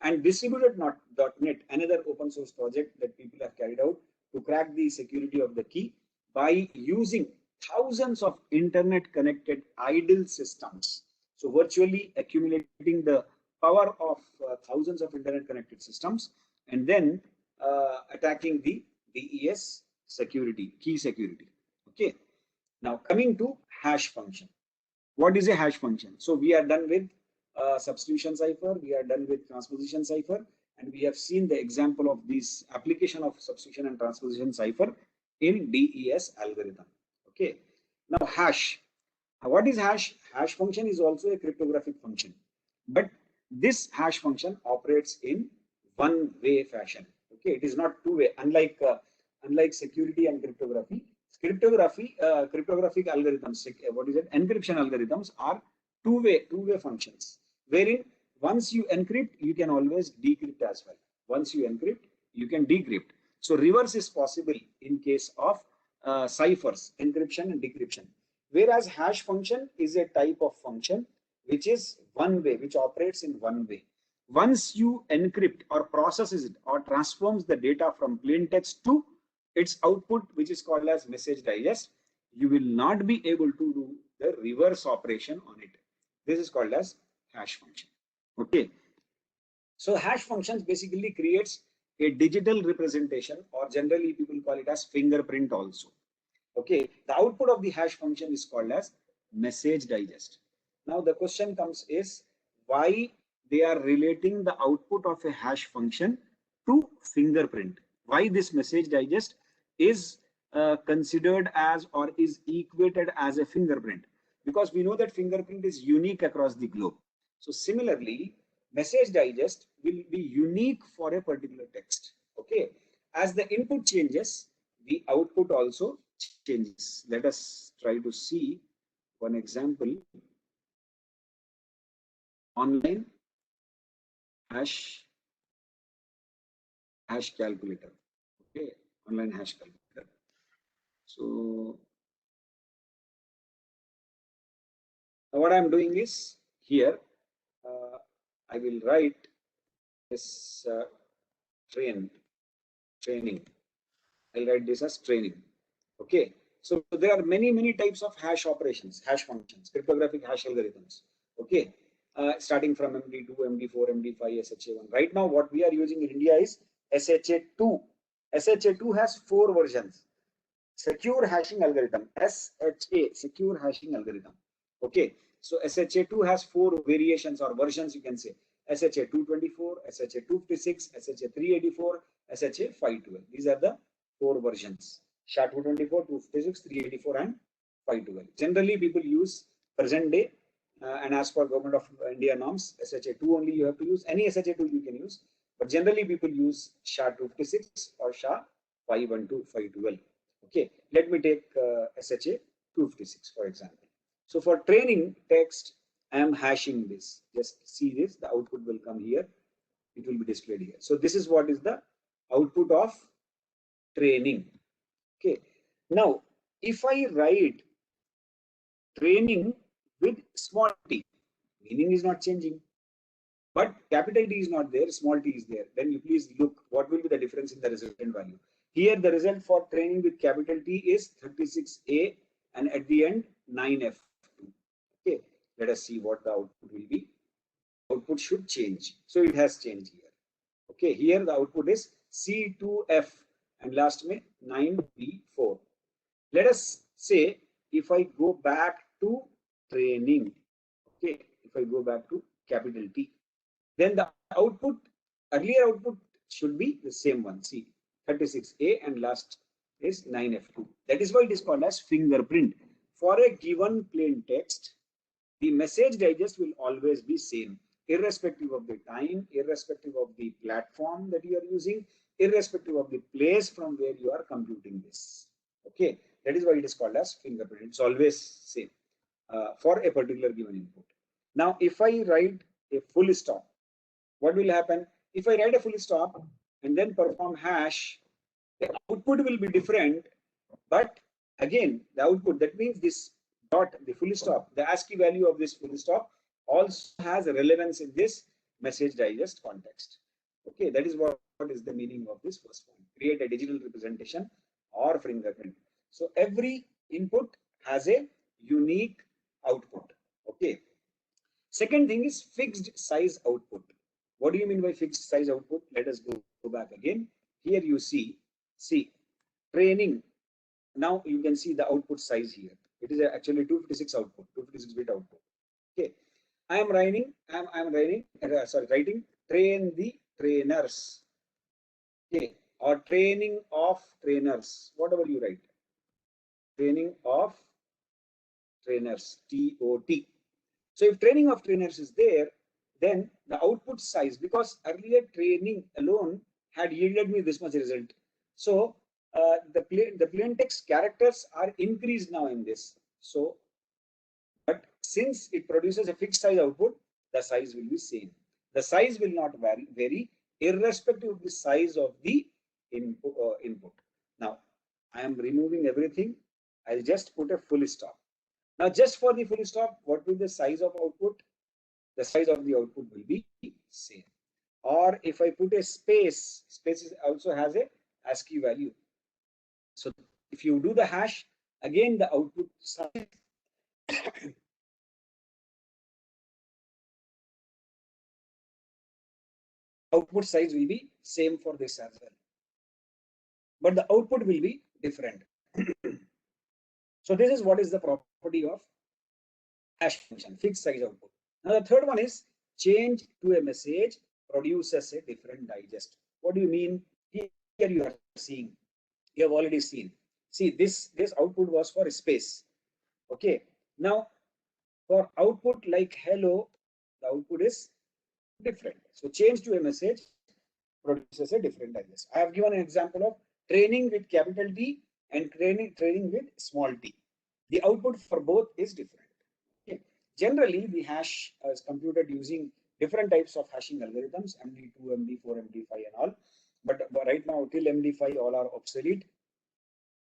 And distributed.net, another open source project that people have carried out to crack the security of the key by using thousands of internet connected idle systems. So virtually accumulating the power of thousands of internet connected systems, and then attacking the DES security, key security. Okay. Now coming to hash function. What is a hash function? So we are done with substitution cipher, we are done with transposition cipher, and we have seen the example of this application of substitution and transposition cipher in DES algorithm. Okay. Now hash. What is hash? Hash function is also a cryptographic function, but this hash function operates in one-way fashion. Okay, it is not two-way. Unlike security and cryptography, cryptographic algorithms, what is it? Encryption algorithms are two-way functions, wherein once you encrypt, you can always decrypt as well. Once you encrypt, you can decrypt. So reverse is possible in case of ciphers, encryption and decryption. Whereas hash function is a type of function which is one way, which operates in one way. Once you encrypt or processes it or transforms the data from plain text to its output, which is called as message digest, you will not be able to do the reverse operation on it. This is called as hash function. Okay. So hash functions basically creates a digital representation, or generally people call it as fingerprint also. Okay, the output of the hash function is called as message digest. Now the question comes is why they are relating the output of a hash function to fingerprint. Why this message digest is considered as or is equated as a fingerprint? Because we know that fingerprint is unique across the globe. So similarly, message digest will be unique for a particular text. Okay, as the input changes, the output also changes. Let us try to see one example. Online hash calculator. Okay, online hash calculator. So what I'm doing is here I will write this training. I'll write this as training. Okay, so there are many types of hash operations, hash functions, cryptographic hash algorithms. Okay, starting from MD2, MD4, MD5, SHA1. Right now, what we are using in India is SHA2. SHA2 has 4 versions. Secure hashing algorithm, SHA, secure hashing algorithm. Okay, so SHA2 has 4 variations or versions, you can say. SHA224, SHA256, SHA384, SHA512. These are the 4 versions. SHA224, 256, 384 and 512. Generally, people use present day and as per Government of India norms, SHA2 only you have to use. Any SHA2 you can use, but generally people use SHA256 or SHA512, 512. Okay, let me take SHA256 for example. So for training text, I am hashing this. Just see this, the output will come here. It will be displayed here. So this is what is the output of training. Okay. Now, if I write training with small t, meaning is not changing, but capital T is not there, small t is there. Then you please look what will be the difference in the resultant value. Here the result for training with capital T is 36A and at the end 9F2. Okay, let us see what the output will be. Output should change. So it has changed here. Okay, here the output is C2F and last में 9B4. Let us say if I go back to training, okay, if I go back to capital T, then the output, earlier output should be the same one. See, 36A and last is 9F2. That is why it is called as fingerprint. For a given plain text, the message digest will always be same, irrespective of the time, irrespective of the platform that you are using, irrespective of the place from where you are computing this. Okay, that is why it is called as fingerprint. It's always same for a particular given input. Now, if I write a full stop, what will happen? If I write a full stop and then perform hash, the output will be different, but again, the output, that means this dot, the full stop, the ASCII value of this full stop also has a relevance in this message digest context. Okay, that is what is the meaning of this first point. Create a digital representation or fingerprint. So every input has a unique output. Okay. Second thing is fixed size output. What do you mean by fixed size output? Let us go back again. Here you see training. Now you can see the output size here. It is actually 256 output, 256 bit output. Okay. I am writing, writing train the trainers. Okay. Or training of trainers, whatever you write. Training of trainers, TOT. So if training of trainers is there, then the output size, because earlier training alone had yielded me this much result. So the plain text characters are increased now in this. So, but since it produces a fixed size output, the size will be same. The size will not vary irrespective of the size of the input. Now, I am removing everything. I'll just put a full stop. Now, just for the full stop, what will the size of output? The size of the output will be same. Or if I put a space, space also has a ASCII value. So if you do the hash, again the output size output size will be same for this as well, but the output will be different. So this is what is the property of hash function, fixed size output. Now the third one is change to a message produces a different digest. What do you mean? Here you are seeing, you have already seen. See, this output was for space. Okay. Now for output like hello, the output is different. So change to a message produces a different digest. I have given an example of training with capital T and training with small t. The output for both is different. Okay. Generally, the hash is computed using different types of hashing algorithms, MD2, MD4, MD5 and all. But right now, till MD5, all are obsolete.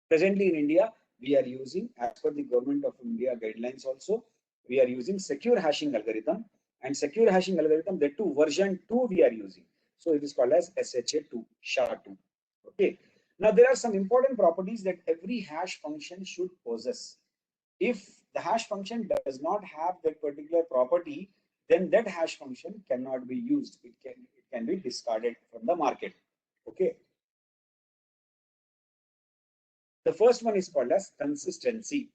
Presently in India, we are using, as per the Government of India guidelines also, we are using secure hashing algorithm, and secure hashing algorithm, the version 2 we are using. So it is called as SHA-2, SHA-2. Okay. Now there are some important properties that every hash function should possess. If the hash function does not have that particular property, then that hash function cannot be used. It can be discarded from the market. Okay. The first one is called as consistency.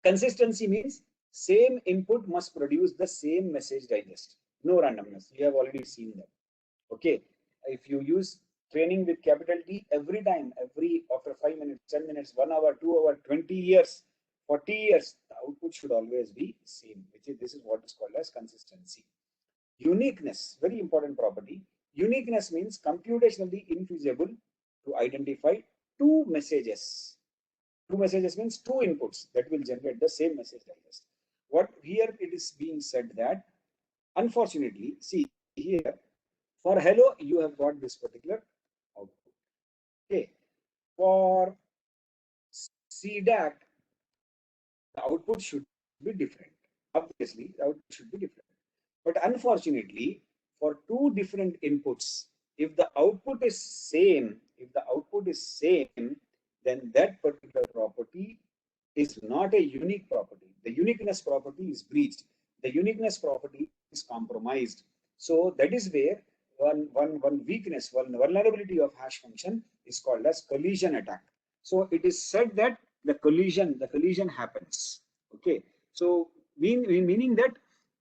Consistency means same input must produce the same message digest. No randomness. You have already seen that. Okay. If you use training with capital T every time, after 5 minutes, 10 minutes, 1 hour, 2 hour, 20 years, 40 years, the output should always be same. This is what is called as consistency. Uniqueness, very important property. Uniqueness means computationally infeasible to identify two messages. Two messages means two inputs that will generate the same message digest. What here it is being said that, unfortunately, see here, for hello, you have got this particular output. Okay. For CDAC, the output should be different. Obviously, the output should be different. But unfortunately, for two different inputs, if the output is same, then that particular property is not a unique property. The uniqueness property is breached. The uniqueness property is compromised. So that is where one weakness, one vulnerability of hash function is called as collision attack. So it is said that the collision happens. Okay. So meaning that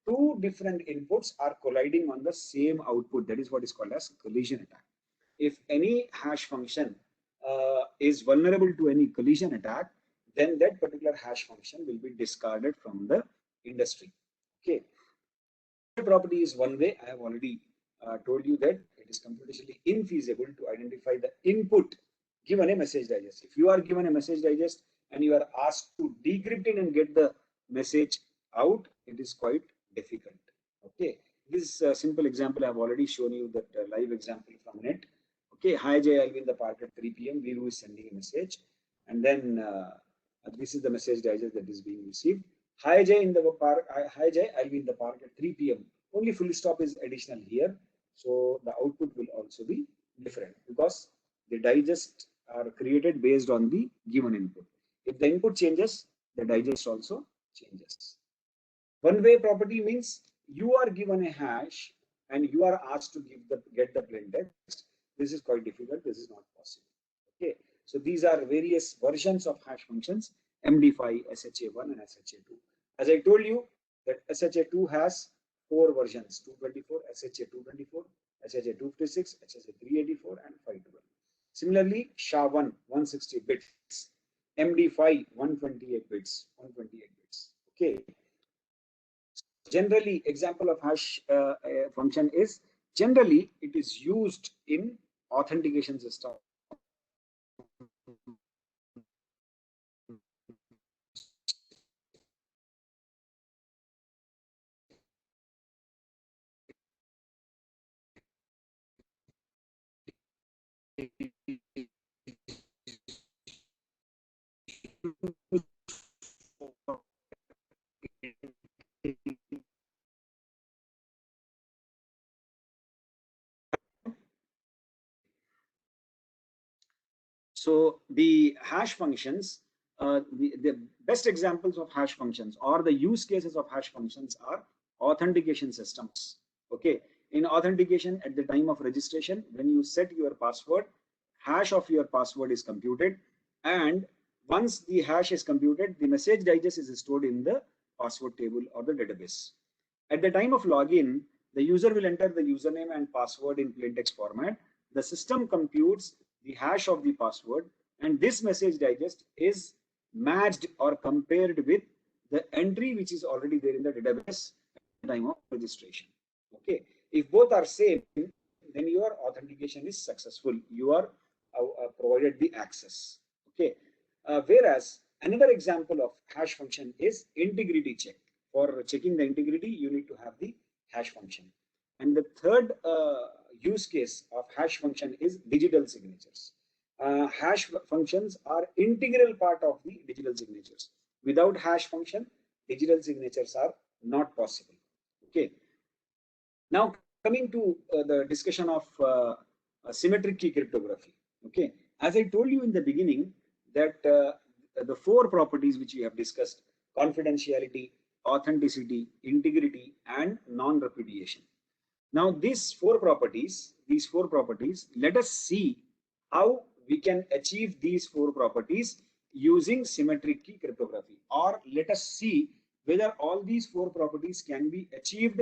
two different inputs are colliding on the same output. That is what is called as collision attack. If any hash function is vulnerable to any collision attack, then that particular hash function will be discarded from the industry. Okay. Property is one way. I have already told you that it is computationally infeasible to identify the input given a message digest. If you are given a message digest and you are asked to decrypt it and get the message out, it is quite difficult. Okay. This simple example I have already shown you, that live example from net. Okay, hi Jay, I'll be in the park at 3 p.m. Viru is sending a message, and then this is the message digest that is being received. Hi Jay, in the park. Hi Jay, I'll be in the park at 3 p.m. Only full stop is additional here, so the output will also be different because the digest are created based on the given input. If the input changes, the digest also changes. One-way property means you are given a hash and you are asked to get the plain text. This is quite difficult. This is not possible. Okay. So these are various versions of hash functions, MD5, SHA1, and SHA2. As I told you, that SHA2 has four versions: 224, SHA224, SHA256, SHA384, and 512. Similarly, SHA1 160 bits, MD5 128 bits, 128 bits. Okay. Generally, example of hash function is generally it is used in authentication system. So the hash functions, the best examples of hash functions or the use cases of hash functions are authentication systems. Okay, in authentication at the time of registration, when you set your password, hash of your password is computed, and once the hash is computed, the message digest is stored in the password table or the database. At the time of login, the user will enter the username and password in plain text format. The system computes the hash of the password, and this message digest is matched or compared with the entry which is already there in the database at the time of registration. Okay, if both are same, then your authentication is successful. You are provided the access. Okay, whereas another example of hash function is integrity check. For checking the integrity, you need to have the hash function. And the third use case of hash function is digital signatures. Hash functions are integral part of the digital signatures. Without hash function, digital signatures are not possible. Okay. Now coming to the discussion of symmetric key cryptography. Okay. As I told you in the beginning that the four properties which we have discussed: confidentiality, authenticity, integrity, and non-repudiation. Now these four properties, let us see how we can achieve these four properties using symmetric key cryptography, or let us see whether all these four properties can be achieved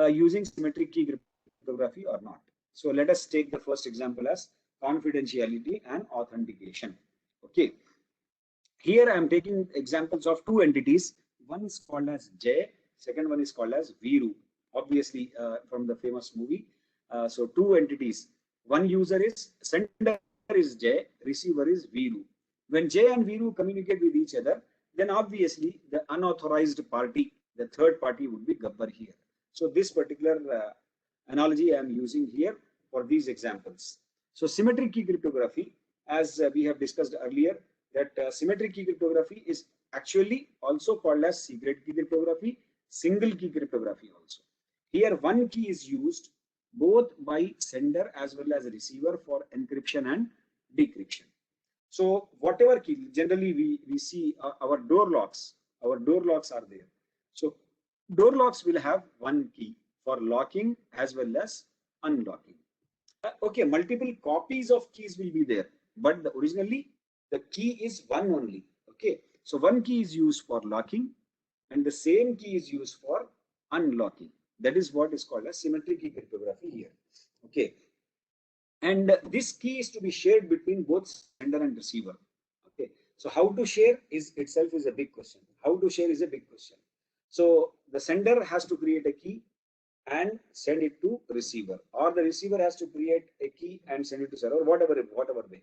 using symmetric key cryptography or not. So let us take the first example as confidentiality and authentication. Okay. Here I am taking examples of two entities. One is called as J, second one is called as Viru, obviously from the famous movie. So two entities. One user is, sender is J, receiver is Viru. When J and Viru communicate with each other, then obviously the unauthorized party, the third party, would be Gabbar here. So this particular analogy I am using here for these examples. So symmetric key cryptography, as we have discussed earlier, that symmetric key cryptography is actually also called as secret key cryptography, single key cryptography also. Here one key is used both by sender as well as receiver for encryption and decryption. So whatever key, generally we see our door locks are there. So door locks will have one key for locking as well as unlocking. Okay, multiple copies of keys will be there, but originally the key is one only. Okay, so one key is used for locking and the same key is used for unlocking. That is what is called as symmetric key cryptography here. Okay, and this key is to be shared between both sender and receiver. Okay, so how to share is itself is a big question. How to share is a big question. So the sender has to create a key and send it to receiver, or the receiver has to create a key and send it to server, whatever way.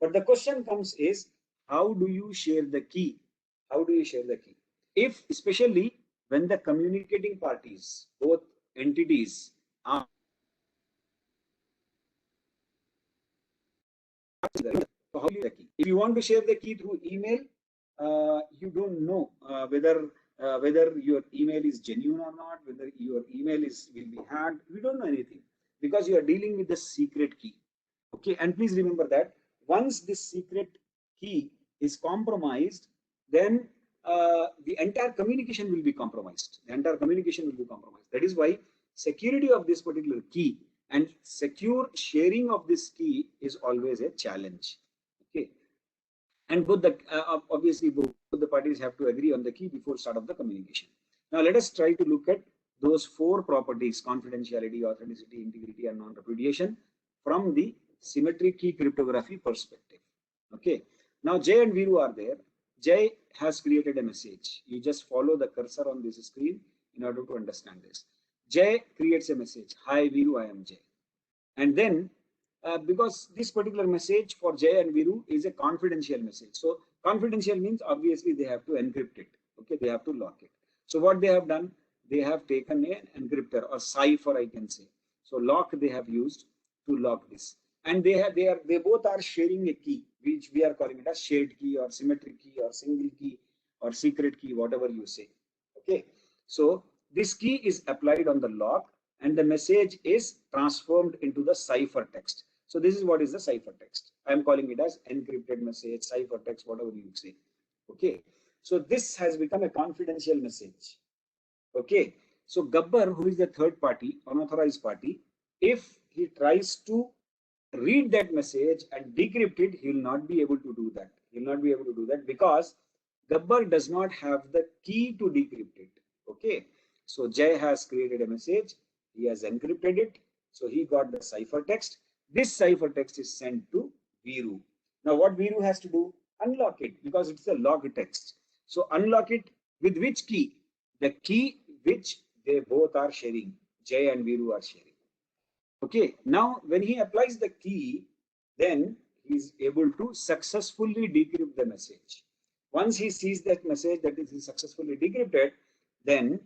But the question comes is, how do you share the key? How do you share the key? If, especially when the communicating parties, both entities are, so how do you share the key? If you want to share the key through email, you don't know whether your email is genuine or not, whether your email will be hacked. We don't know anything because you are dealing with the secret key. Okay, and please remember that once this secret key is compromised, then the entire communication will be compromised. The entire communication will be compromised. That is why security of this particular key and secure sharing of this key is always a challenge. Okay, and both the obviously both the parties have to agree on the key before start of the communication. Now let us try to look at those four properties: confidentiality, authenticity, integrity, and non-repudiation from the symmetric key cryptography perspective. Okay, now Jay and Viru are there. Jay has created a message. You just follow the cursor on this screen in order to understand this. Jay creates a message: hi Viru, I am Jay. And then because this particular message for Jay and Viru is a confidential message. So confidential means obviously they have to encrypt it. Okay, they have to lock it. So what they have done, they have taken an encryptor or cipher, I can say. So lock they have used to lock this, and they both are sharing a key, which we are calling it as shared key or symmetric key or single key or secret key, whatever you say. Okay, so this key is applied on the lock, and the message is transformed into the cipher text. So this is what is the cipher text. I am calling it as encrypted message, cipher text, whatever you say. Okay, so this has become a confidential message. Okay, so Gabbar, who is the third party, unauthorized party, if he tries to read that message and decrypt it, he will not be able to do that. He will not be able to do that because Gabbar does not have the key to decrypt it. Okay, so Jay has created a message, he has encrypted it, so he got the cipher text. This cipher text is sent to Viru. Now what Viru has to do? Unlock it, because it's a log text. So unlock it with which key? The key which they both are sharing, Jay and Viru are sharing. Okay, now when he applies the key, then he is able to successfully decrypt the message. Once he sees that message that is successfully decrypted, then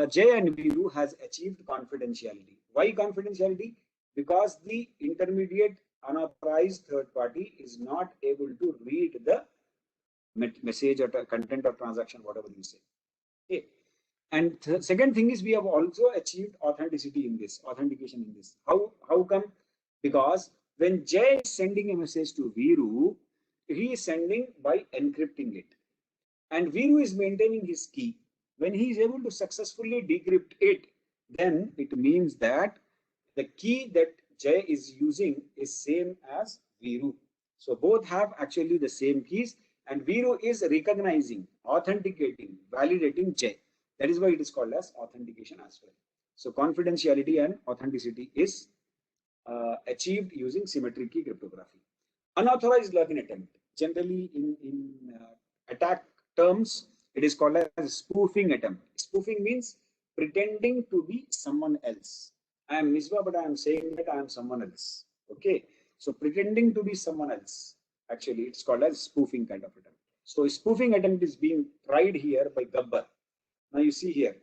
Jay and Viru has achieved confidentiality. Why confidentiality? Because the intermediate unauthorized third party is not able to read the message or content of transaction, whatever you say. Okay. And second thing is we have also achieved authenticity in this, authentication in this. How come? Because when Jay is sending a message to Viru, he is sending by encrypting it. And Viru is maintaining his key. When he is able to successfully decrypt it, then it means that the key that Jay is using is same as Viru. So both have actually the same keys, and Viru is recognizing, authenticating, validating Jay. That is why it is called as authentication as well. So confidentiality and authenticity is achieved using symmetric key cryptography. Unauthorized login attempt. Generally in attack terms, it is called as spoofing attempt. Spoofing means pretending to be someone else. I am Misbah, but I am saying that I am someone else. Okay, so pretending to be someone else. Actually, it's called as spoofing kind of attempt. So spoofing attempt is being tried here by Gabbar. Now you see here,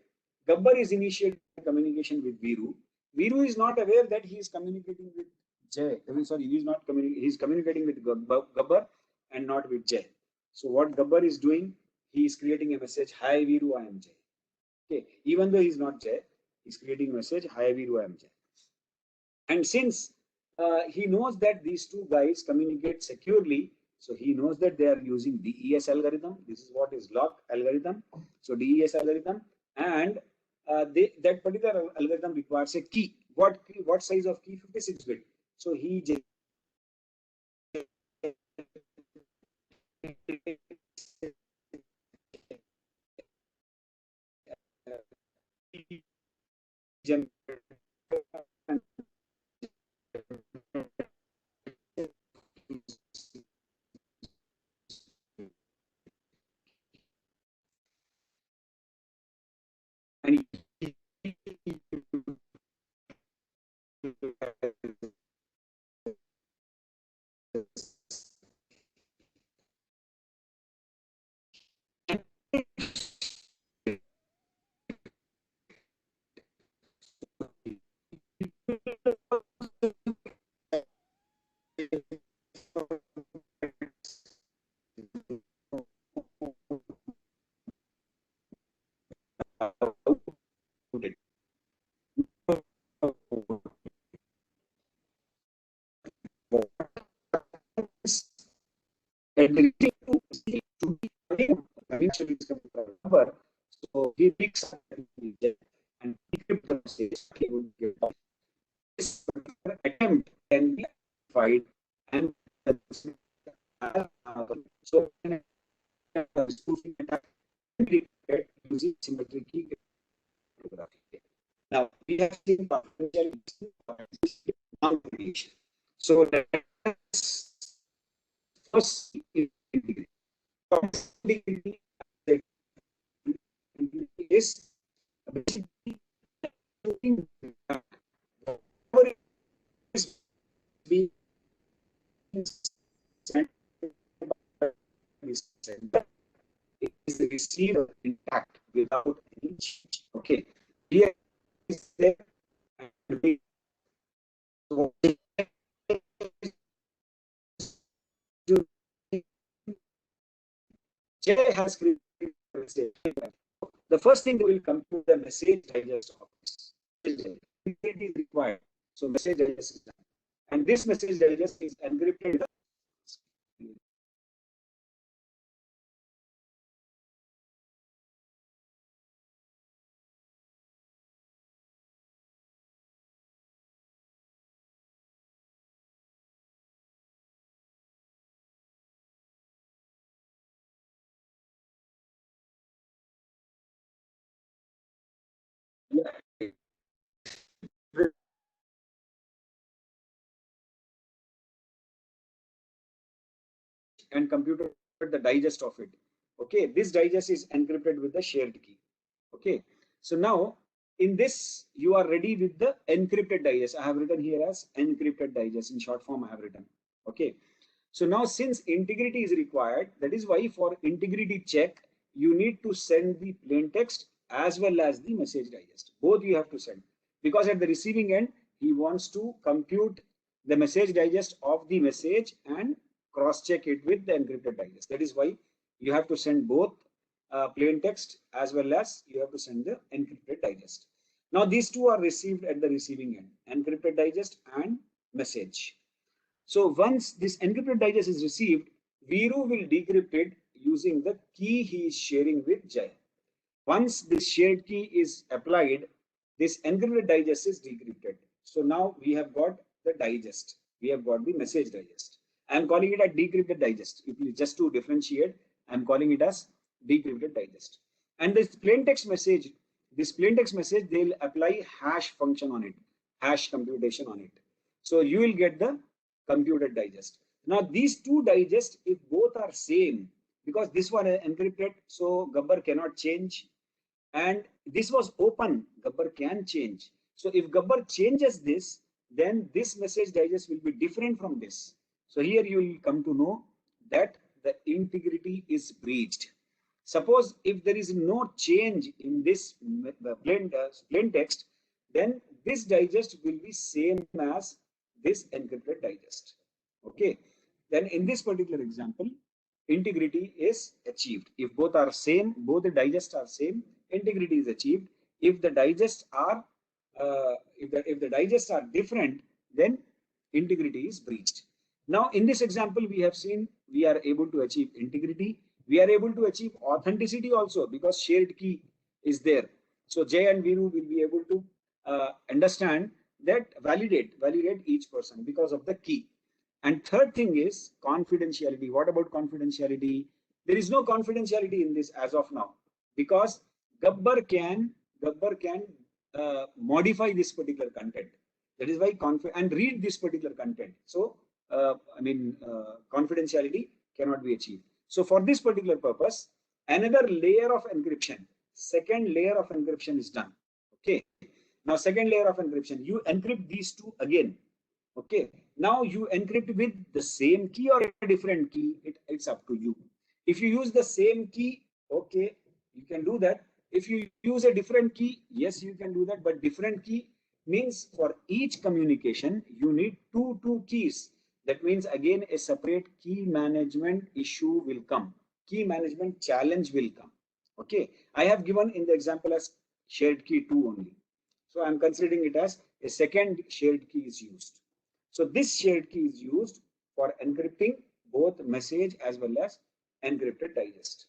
Gabbar is initiating communication with Viru. Viru is not aware that he is communicating with Jay. I mean, sorry, he is not communicating. He is communicating with Gabbar and not with Jay. So what Gabbar is doing, he is creating a message: "Hi Viru, I am Jay." Okay, even though he is not Jay, he is creating a message: "Hi Viru, I am Jay." And since he knows that these two guys communicate securely, so he knows that they are using DES algorithm. This is what is lock algorithm. So DES algorithm, and that particular algorithm requires a key. What size of key? 56 bit. So he and Gabbar. So he picks up and decrypt the message. He would get this attempt can be identified and so spoofing attack can be detected using symmetric key cryptography. Now we have seen confidentiality now creation. So that's first integrity. Integrity is basically whatever is being sent is received intact without any change. Okay. Here is there. So J has created a message. The first thing that will come to the message digest office. It is required. So message digest is done. And this message digest is encrypted. And computer the digest of it. Okay, this digest is encrypted with the shared key. Okay, so now in this you are ready with the encrypted digest. I have written here as encrypted digest in short form. I have written. Okay, so now since integrity is required, that is why for integrity check you need to send the plain text as well as the message digest. Both you have to send, because at the receiving end he wants to compute the message digest of the message and cross check it with the encrypted digest. That is why you have to send both plain text as well as you have to send the encrypted digest. Now these two are received at the receiving end, encrypted digest and message. So once this encrypted digest is received, Viru will decrypt it using the key he is sharing with Jay. Once this shared key is applied, this encrypted digest is decrypted. So now we have got the digest. We have got the message digest. I am calling it a decrypted digest. If you just to differentiate, I am calling it as decrypted digest. And this plain text message, they'll apply hash function on it, hash computation on it. So you will get the computed digest. Now these two digests, if both are same, because this one is encrypted, so Gabbar cannot change, and this was open, Gabbar can change. So if Gabbar changes this, then this message digest will be different from this. So here you will come to know that the integrity is breached. Suppose if there is no change in this plain text, then this digest will be same as this encrypted digest. Okay. Then in this particular example, integrity is achieved. If both are same, both the digests are same, integrity is achieved. If the digests are if the digests are different, then integrity is breached. Now in this example we have seen we are able to achieve integrity. We are able to achieve authenticity also because shared key is there. So Jay and Viru will be able to understand that validate each person because of the key. And third thing is confidentiality. What about confidentiality? There is no confidentiality in this as of now, because Gabbar can modify this particular content. That is why and read this particular content. So confidentiality cannot be achieved. So for this particular purpose, another layer of encryption, second layer of encryption is done. Okay. Now second layer of encryption, you encrypt these two again. Okay. Now you encrypt with the same key or a different key. It's up to you. If you use the same key, okay, you can do that. If you use a different key, yes, you can do that. But different key means for each communication, you need two keys. That means again a separate key management issue will come. Key management challenge will come. Okay. I have given in the example as shared key 2 only. So I'm considering it as a second shared key is used. So this shared key is used for encrypting both message as well as encrypted digest.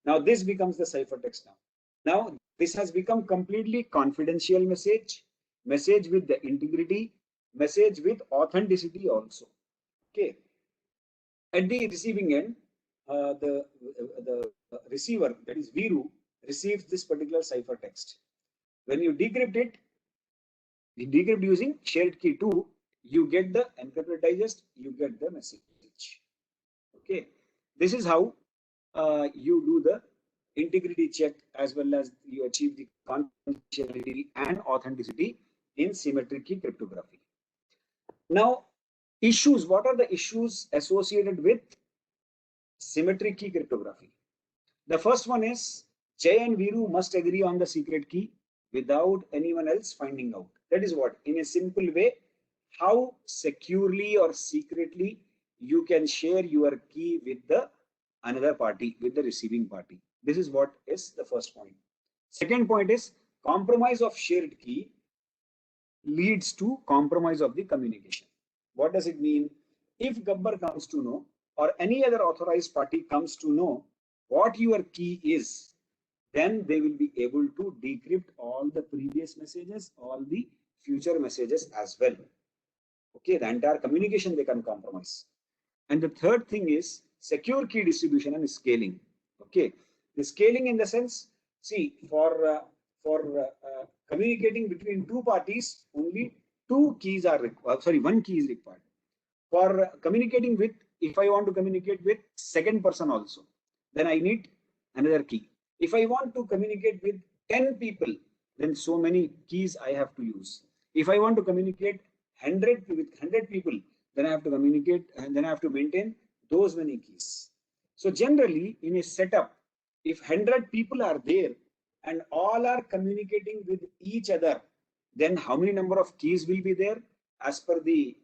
Now this becomes the ciphertext now. Now this has become completely confidential message, message with the integrity, message with authenticity also. Okay. At the receiving end, the receiver, that is Viru, receives this particular ciphertext. When you decrypt it, you decrypt using shared key 2, you get the encrypted digest, you get the message. Okay, this is how you do the integrity check as well as you achieve the confidentiality and authenticity in symmetric key cryptography. Now, issues. What are the issues associated with symmetric key cryptography? The first one is Jay and Viru must agree on the secret key without anyone else finding out. That is what, in a simple way, how securely or secretly you can share your key with the another party, with the receiving party. This is what is the first point. Second point is compromise of shared key leads to compromise of the communication. What does it mean? If Gabbar comes to know, or any other authorized party comes to know what your key is, then they will be able to decrypt all the previous messages, all the future messages as well. Okay, the entire communication they can compromise. And the third thing is secure key distribution and scaling. Okay, the scaling in the sense, see, for communicating between two parties, only two keys are required. Sorry, one key is required. For communicating with, if I want to communicate with second person also, then I need another key. If I want to communicate with 10 people, then so many keys I have to use. If I want to communicate 100 with 100 people, then I have to communicate and then I have to maintain those many keys. So generally in a setup, if 100 people are there and all are communicating with each other, then how many number of keys will be there? As per the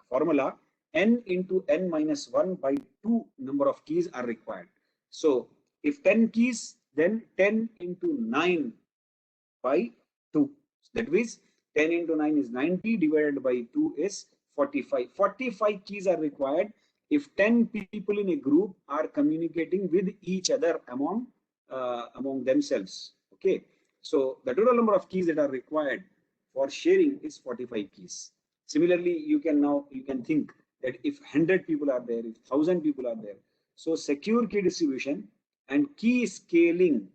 formula, n into n minus 1 by 2 number of keys are required. So if 10 keys, then 10 into 9 by 2. That means 10 into 9 is 90, divided by 2 is 45. 45 keys are required if 10 people in a group are communicating with each other among themselves. Okay, so the total number of keys that are required for sharing is 45 keys. Similarly, you can think that if 100 people are there, if 1,000 people are there, so secure key distribution and key scaling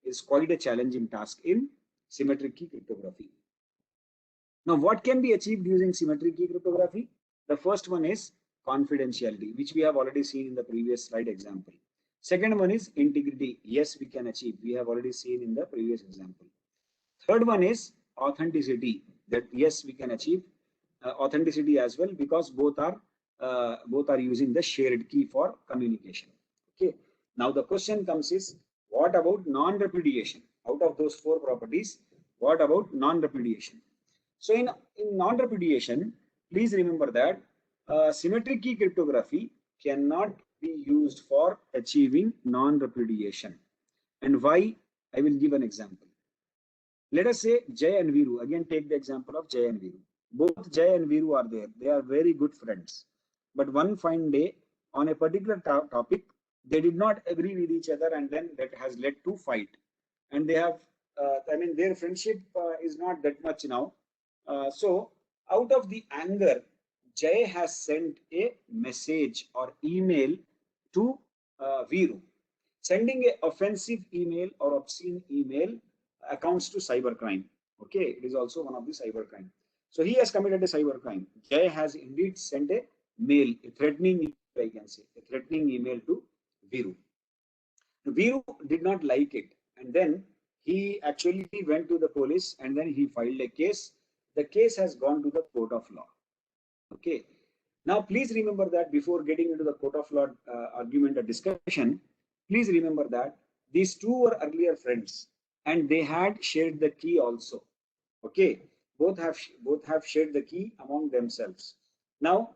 is quite a challenging task in symmetric key cryptography. Now, what can be achieved using symmetric key cryptography? The first one is confidentiality, which we have already seen in the previous slide example. Second one is integrity. Yes, we can achieve. We have already seen in the previous example. Third one is authenticity. That yes, we can achieve authenticity as well, because both are using the shared key for communication. Okay. Now the question comes is, what about non-repudiation? Out of those four properties, what about non-repudiation? So in non-repudiation, please remember that symmetric key cryptography cannot be used for achieving non-repudiation. And why? I will give an example. Let us say Jay and Viru. Again, take the example of Jay and Viru. Both Jay and Viru are there. They are very good friends. But one fine day, on a particular topic, they did not agree with each other, and then that has led to fight. And they have, their friendship is not that much now. So out of the anger, Jay has sent a message or email to Viru. Sending an offensive email or obscene email accounts to cybercrime. Okay, it is also one of the cybercrime. So he has committed a cybercrime. Jay has indeed sent a mail, a threatening, I can say, a threatening email to Viru. Viru did not like it, and then he actually went to the police and then he filed a case. The case has gone to the court of law. Okay. Now, please remember that before getting into the court of law argument or discussion, please remember that these two were earlier friends and they had shared the key also. Okay, both have shared the key among themselves. Now,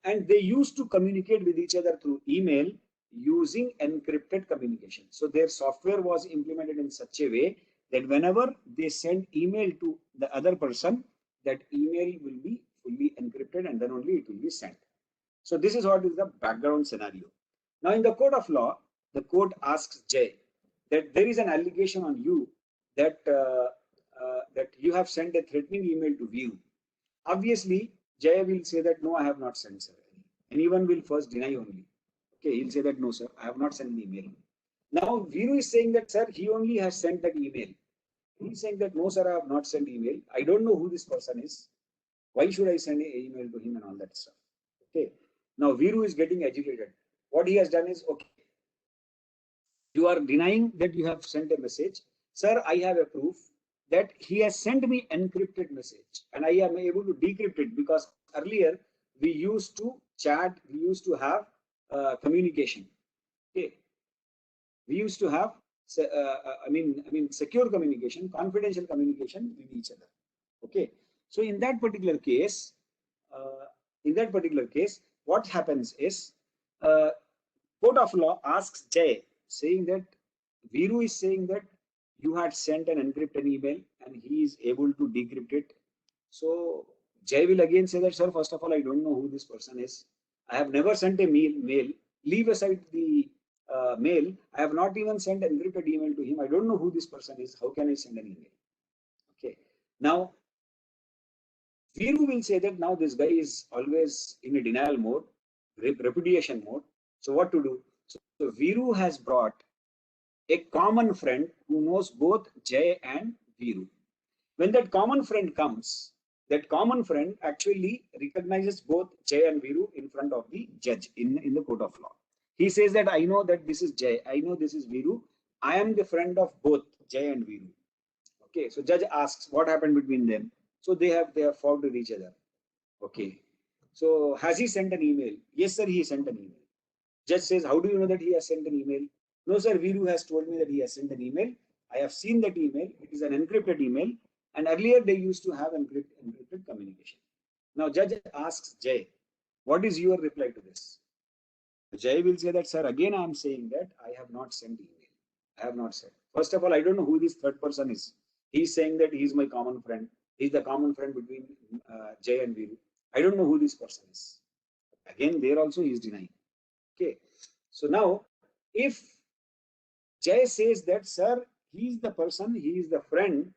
and they used to communicate with each other through email using encrypted communication. So their software was implemented in such a way that whenever they send email to the other person, that email will be fully encrypted and then only it will be sent. So this is what is the background scenario. Now in the court of law, the court asks Jay that there is an allegation on you that that you have sent a threatening email to View. Obviously, Jay will say that no, I have not sent, sir. Anyone will first deny only. Okay, he'll say that no, sir, I have not sent the email. Now, Viru is saying that, sir, he only has sent that email. He's saying that, no, sir, I have not sent email. I don't know who this person is. Why should I send an email to him and all that stuff? Okay. Now, Viru is getting agitated. What he has done is, okay, you are denying that you have sent a message. Sir, I have a proof that he has sent me encrypted message and I am able to decrypt it, because earlier we used to chat, we used to have communication. Okay. We used to have secure communication, confidential communication with each other. Okay. So in that particular case, what happens is, court of law asks Jay, saying that Viru is saying that you had sent an encrypted email and he is able to decrypt it. So Jay will again say that, sir, first of all, I don't know who this person is. I have never sent a mail. Leave aside the mail. I have not even sent an encrypted email to him. I don't know who this person is. How can I send an email? Okay. Now, Viru will say that now this guy is always in a denial mode, repudiation mode. So what to do? So Viru has brought a common friend who knows both Jay and Viru. When that common friend comes, that common friend actually recognizes both Jay and Viru in front of the judge in the court of law. He says that I know that this is Jay, I know this is Viru, I am the friend of both Jay and Viru. Okay, so judge asks what happened between them. So they have fought with each other. Okay, so has he sent an email? Yes, sir, he sent an email. Judge says, how do you know that he has sent an email? No, sir, Viru has told me that he has sent an email. I have seen that email. It is an encrypted email. And earlier they used to have encrypted communication. Now judge asks Jay, what is your reply to this? Jay will say that, sir, again I am saying that I have not sent email. I have not said. First of all, I don't know who this third person is. He's saying that he's my common friend. He's the common friend between Jay and Viru. I don't know who this person is. Again, there also he is denying. Okay. So now, if Jay says that, sir, he is the person, he is the friend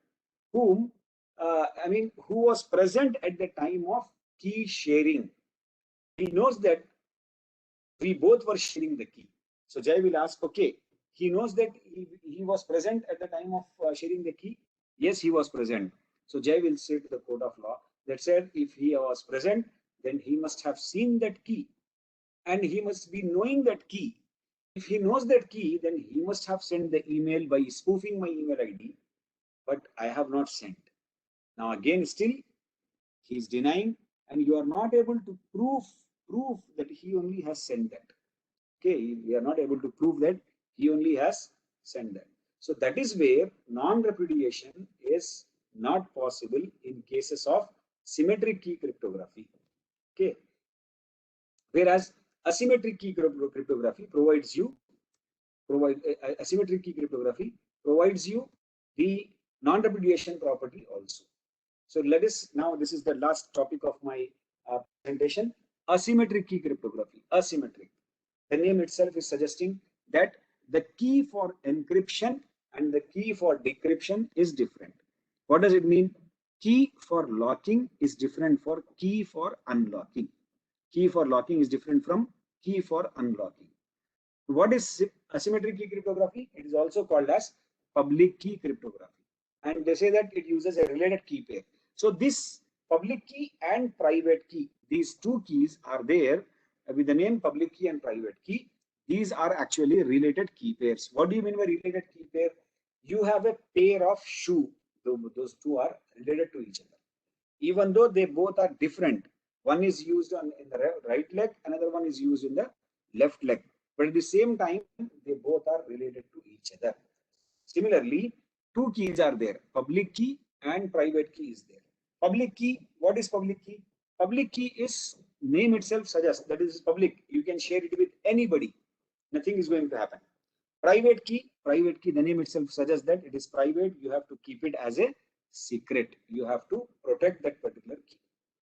whom, who was present at the time of key sharing. He knows that we both were sharing the key. So Jay will ask, okay, he knows that he was present at the time of sharing the key. Yes, he was present. So Jay will say to the court of law that, said if he was present, then he must have seen that key and he must be knowing that key. If he knows that key, then he must have sent the email by spoofing my email ID, but I have not sent. Now again, still he is denying, and you are not able to prove that he only has sent that. Okay, we are not able to prove that he only has sent that. So that is where non-repudiation is not possible in cases of symmetric key cryptography. Okay, whereas asymmetric key cryptography provides you asymmetric key cryptography provides you the non-repudiation property also. So let us now, this is the last topic of my presentation, asymmetric key cryptography. Asymmetric. The name itself is suggesting that the key for encryption and the key for decryption is different. What does it mean? Key for locking is different for key for unlocking. Key for locking is different from key for unlocking. What is asymmetric key cryptography? It is also called as public key cryptography. And they say that it uses a related key pair. So this public key and private key, these two keys are there with the name public key and private key. These are actually related key pairs. What do you mean by related key pair? You have a pair of shoe. Those two are related to each other. Even though they both are different. One is used in the right leg, another one is used in the left leg. But at the same time, they both are related to each other. Similarly, two keys are there, public key and private key is there. Public key, what is public key? Public key is, name itself suggests that it is public. You can share it with anybody. Nothing is going to happen. Private key, the name itself suggests that it is private. You have to keep it as a secret. You have to protect that particular key.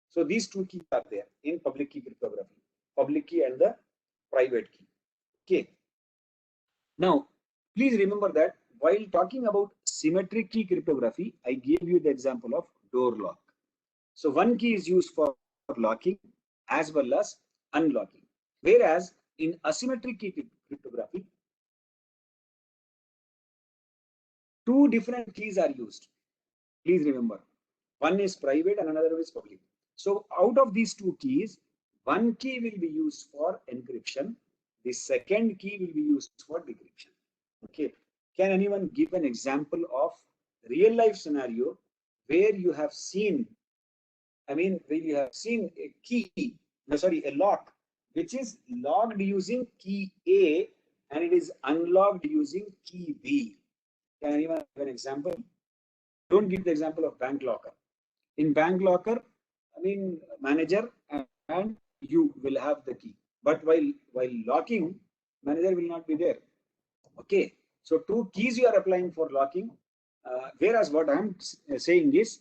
So these two keys are there in public key cryptography, public key and the private key. Okay. Now, please remember that while talking about symmetric key cryptography, I gave you the example of door lock. So one key is used for locking as well as unlocking. Whereas in asymmetric key cryptography, two different keys are used. Please remember, one is private and another is public. So out of these two keys, one key will be used for encryption. The second key will be used for decryption. Okay. Can anyone give an example of real life scenario where you have seen, where you have seen a key, no, sorry, a lock, which is locked using key A and it is unlocked using key B? Can anyone give an example? Don't give the example of bank locker. In bank locker, manager and you will have the key. But while locking, manager will not be there. Okay. So two keys you are applying for locking. Whereas what I'm saying is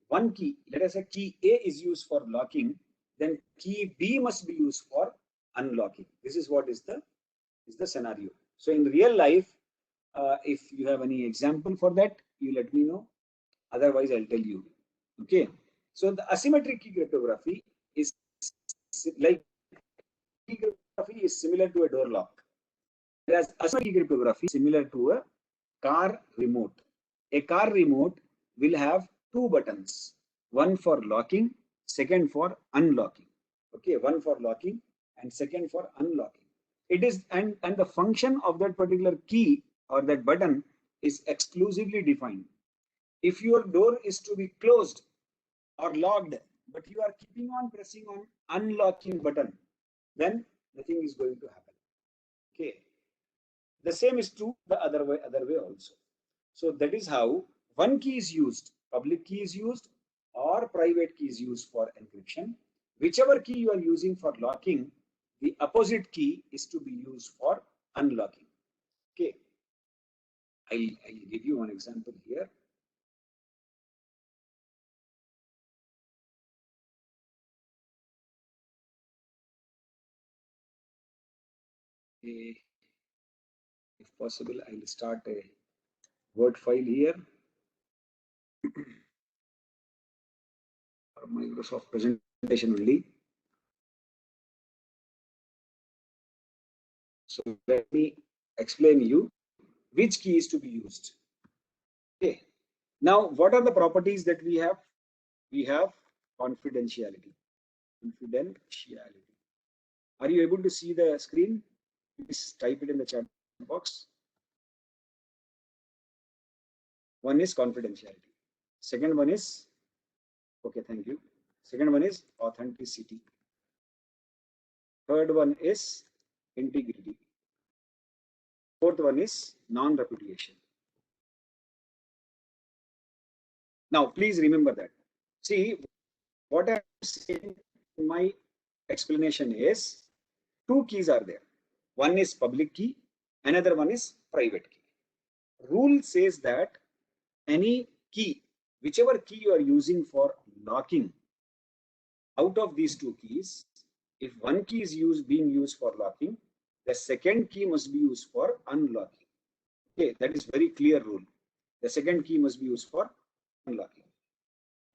one key, let us say key A is used for locking, then key B must be used for unlocking. This is what is the scenario. So in real life, if you have any example for that, you let me know. Otherwise, I'll tell you. Okay. So the asymmetric key cryptography is like key cryptography is similar to a door lock, whereas asymmetric key cryptography is similar to a car remote. A car remote will have two buttons, one for locking, second for unlocking. Okay, one for locking and second for unlocking. It is and the function of that particular key or that button is exclusively defined. If your door is to be closed or locked, but you are keeping on pressing on unlocking button, then nothing is going to happen. Okay. The same is true the other way also. So that is how one key is used, public key is used, or private key is used for encryption. Whichever key you are using for locking, the opposite key is to be used for unlocking. Okay. I'll give you one example here. If possible, I'll start a Word file here for Microsoft presentation only. So let me explain you which key is to be used. Okay. Now, what are the properties that we have? We have confidentiality. Confidentiality. Are you able to see the screen? Please type it in the chat box. One is confidentiality. Second one is, okay, thank you. Second one is authenticity. Third one is integrity. Fourth one is non-repudiation. Now, please remember that. See, what I'm saying in my explanation is two keys are there. One is public key, another one is private key. Rule says that any key, whichever key you are using for locking, out of these two keys, if one key is being used for locking, the second key must be used for unlocking. Okay, that is very clear rule. The second key must be used for unlocking.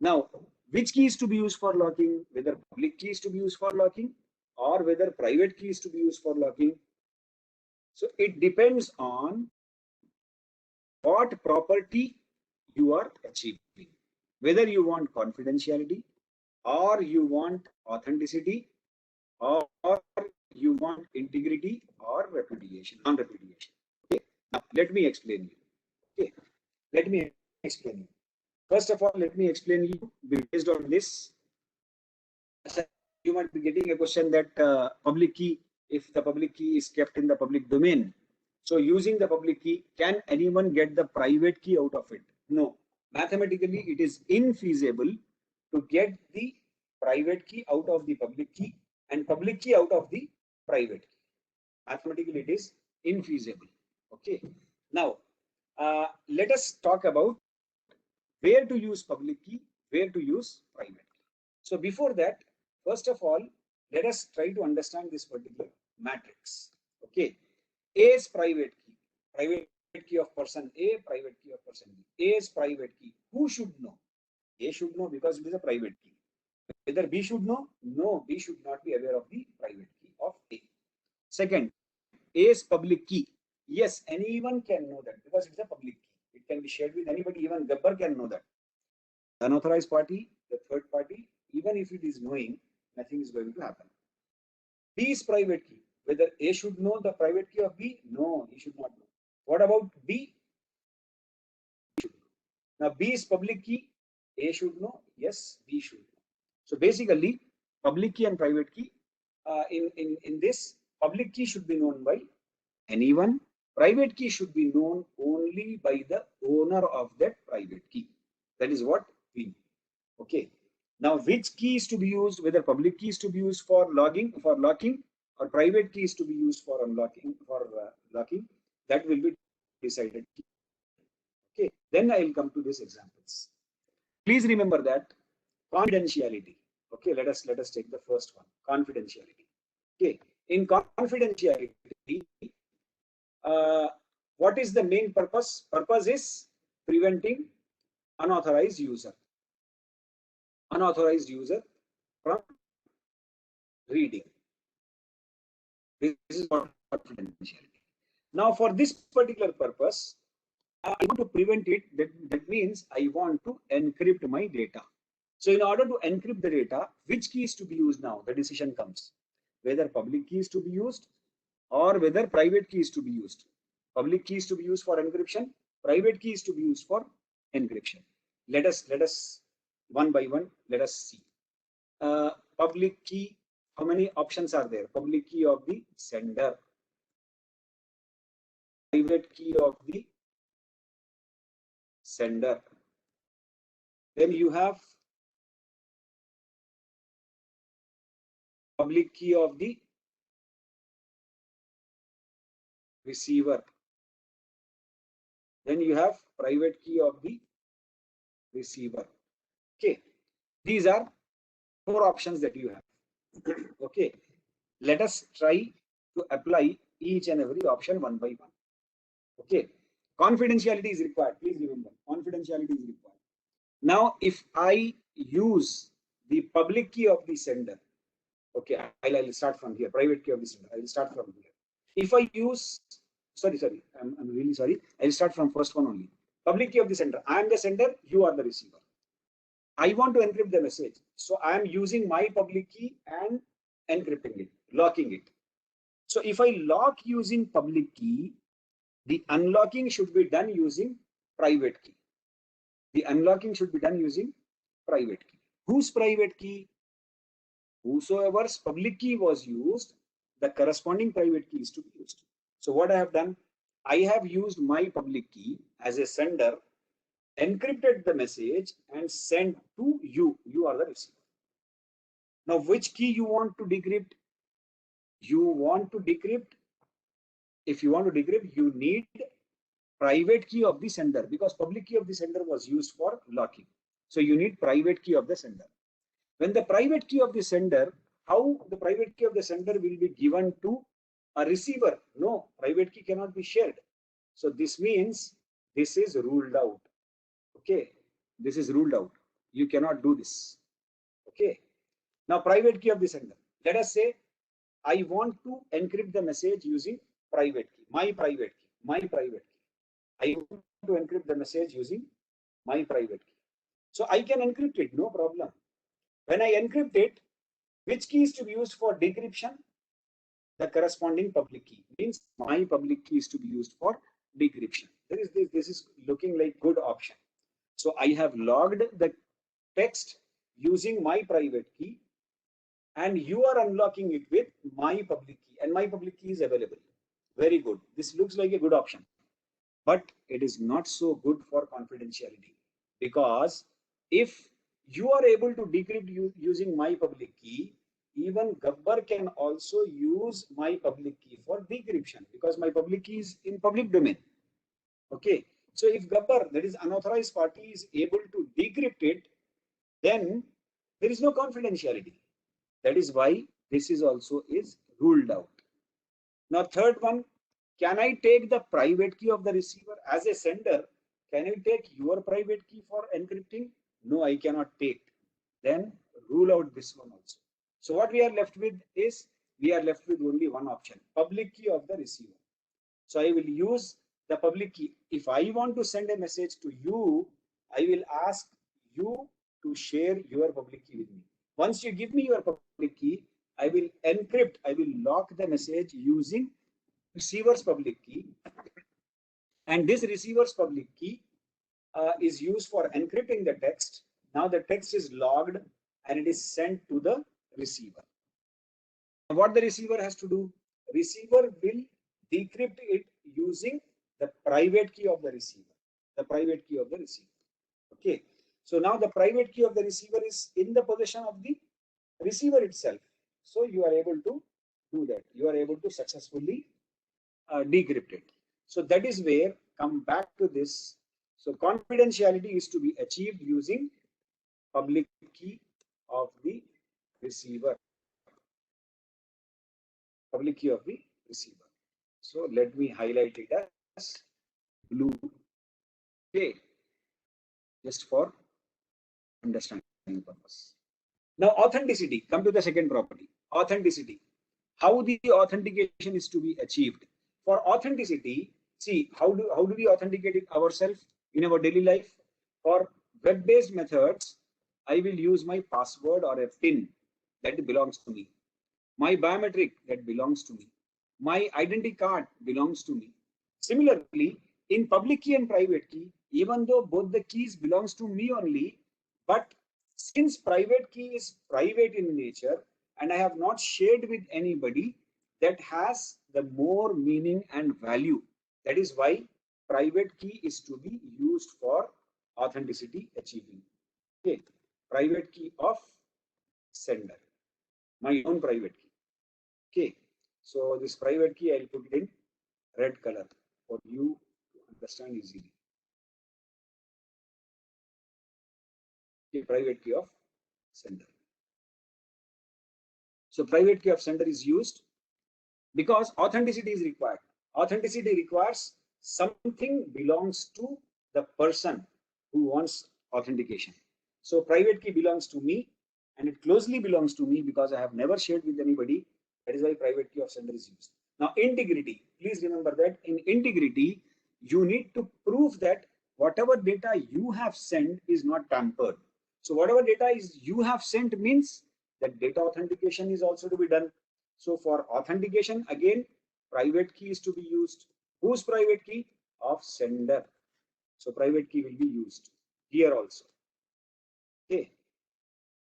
Now, which key is to be used for locking? Whether public key is to be used for locking or whether private key is to be used for locking. So it depends on what property you are achieving. Whether you want confidentiality or you want authenticity or you want integrity or repudiation, non-repudiation. Okay. Now let me explain you. Okay. Let me explain you. First of all, let me explain you based on this. You might be getting a question that public key, if the public key is kept in the public domain, so using the public key, can anyone get the private key out of it? No. Mathematically, it is infeasible to get the private key out of the public key and public key out of the private key. Mathematically, it is infeasible. Okay. Now, let us talk about where to use public key, where to use private key. So before that, first of all, let us try to understand this particular matrix. Okay. A is private key. Private key of person A, private key of person B. A's private key. Who should know? A should know because it is a private key. Whether B should know? No, B should not be aware of the private key of A. Second, A's public key. Yes, anyone can know that because it's a public key. It can be shared with anybody, even Gabbar can know that. Unauthorized party, the third party, even if it is knowing, nothing is going to happen. B's private key. Whether A should know the private key of B? No, he should not know. What about B? Now B is public key. A should know. Yes, B should know. So basically, public key and private key. In this, public key should be known by anyone. Private key should be known only by the owner of that private key. That is what we need. Okay. Now, which key is to be used? Whether public key is to be used for locking, or private key is to be used for unlocking, locking. That will be decided. Okay. Then I will come to these examples. Please remember that confidentiality. Okay. Let us take the first one. Confidentiality. Okay. In confidentiality, what is the main purpose? Purpose is preventing unauthorized user from reading. This is what confidentiality. Now, for this particular purpose, I want to prevent it. That means I want to encrypt my data. So, in order to encrypt the data, which key is to be used now? The decision comes whether public key is to be used or whether private key is to be used. Public key is to be used for encryption. Private key is to be used for encryption. Let us one by one. Let us see. Public key. How many options are there? Public key of the sender. Private key of the sender. Then you have public key of the receiver. Then you have private key of the receiver. Okay, these are 4 options that you have. Okay, let us try to apply each and every option one by one. Okay, confidentiality is required. Please remember, confidentiality is required. Now, if I use the public key of the sender, okay, I'll start from here. Private key of the sender. I will start from here. If I use, sorry, I'm really sorry. I will start from first one only. Public key of the sender. I am the sender. You are the receiver. I want to encrypt the message, so I am using my public key and encrypting it, locking it. So if I lock using public key, the unlocking should be done using private key. The unlocking should be done using private key. Whose private key? Whosoever's public key was used, the corresponding private key is to be used. So what I have done, I have used my public key as a sender, encrypted the message and sent to you. You are the receiver. Now, which key you want to decrypt? You want to decrypt. If you want to decrypt, you need private key of the sender because public key of the sender was used for locking. So you need private key of the sender. When the private key of the sender, how the private key of the sender will be given to a receiver? No, private key cannot be shared. So this means this is ruled out. Okay, this is ruled out. You cannot do this. Okay. Now, private key of the sender. Let us say I want to encrypt the message using private key, my private key. I want to encrypt the message using my private key. So I can encrypt it, no problem. When I encrypt it, which key is to be used for decryption? The corresponding public key. Means my public key is to be used for decryption. This is looking like good option. So I have logged the text using my private key, and you are unlocking it with my public key, and my public key is available. Very good. This looks like a good option, but it is not so good for confidentiality, because if you are able to decrypt using my public key, even Gabbar can also use my public key for decryption because my public key is in public domain. Okay, so if Gabbar, that is unauthorized party, is able to decrypt it, then there is no confidentiality. That is why this is also is ruled out. Now, third one, Can I take the private key of the receiver as a sender? Can I take your private key for encrypting? No, I cannot take. Then rule out this one also. So what we are left with is, we are left with only one option, public key of the receiver. So I will use the public key. If I want to send a message to you, I will ask you to share your public key with me. Once you give me your public key, I will encrypt, I will lock the message using receiver's public key. And this receiver's public key is used for encrypting the text. Now the text is logged and it is sent to the receiver. What the receiver has to do? Receiver will decrypt it using the private key of the receiver. The private key of the receiver. Okay. So now the private key of the receiver is in the possession of the receiver itself. So you are able to do that. You are able to successfully decrypt it. So that is where, come back to this. So confidentiality is to be achieved using public key of the receiver. Public key of the receiver. So let me highlight it as blue. Okay, just for understanding purpose. Now authenticity. Come to the second property. Authenticity. How the authentication is to be achieved. For authenticity, see how do we authenticate it ourselves in our daily life? For web-based methods, I will use my password or a PIN that belongs to me. My biometric, that belongs to me. My identity card belongs to me. Similarly, in public key and private key, even though both the keys belongs to me only, but since private key is private in nature and I have not shared with anybody, that has the more meaning and value. That is why private key is to be used for authenticity achieving. Okay, private key of sender, my own private key. Okay, so this private key I'll put it in red color for you to understand easily. Okay, private key of sender. So private key of sender is used because authenticity is required. Authenticity requires something belongs to the person who wants authentication. So private key belongs to me and it closely belongs to me because I have never shared with anybody. That is why private key of sender is used. Now integrity, please remember that in integrity, you need to prove that whatever data you have sent is not tampered. So whatever data is you have sent means that data authentication is also to be done. So for authentication, again, private key is to be used. Whose private key? Of sender. So private key will be used here also. Okay.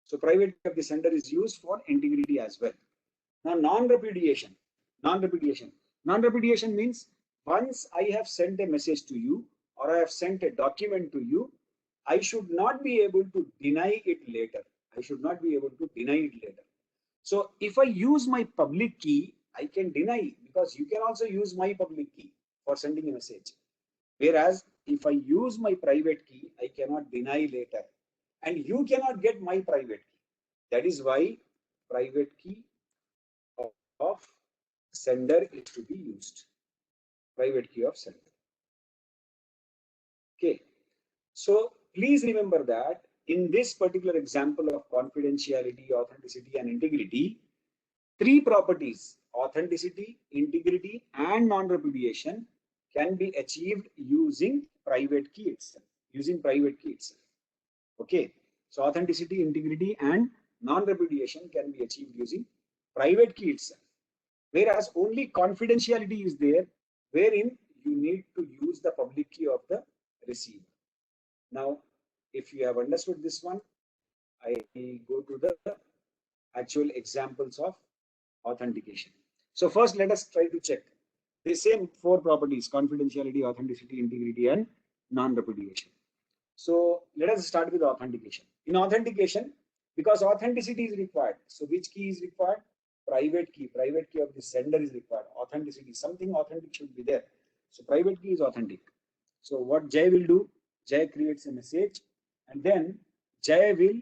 So private key of the sender is used for integrity as well. Now non-repudiation. Non-repudiation. Non-repudiation means once I have sent a message to you or I have sent a document to you, I should not be able to deny it later. I should not be able to deny it later. So if I use my public key, I can deny because you can also use my public key for sending a message. Whereas if I use my private key, I cannot deny later. And you cannot get my private key. That is why private key of sender is to be used. Private key of sender. Okay. So please remember that in this particular example of confidentiality, authenticity, and integrity, three properties, authenticity, integrity, and non-repudiation, can be achieved using private key itself. Using private key itself. Okay. So authenticity, integrity, and non-repudiation can be achieved using private key itself. Whereas only confidentiality is there, wherein you need to use the public key of the receiver. Now, if you have understood this one, I go to the actual examples of authentication. So first, let us try to check the same four properties: confidentiality, authenticity, integrity, and non-repudiation. So let us start with authentication. In authentication, because authenticity is required, so which key is required? Private key. Private key of the sender is required. Authenticity, something authentic should be there. So private key is authentic. So what Jay will do? Jay creates a message and then Jay will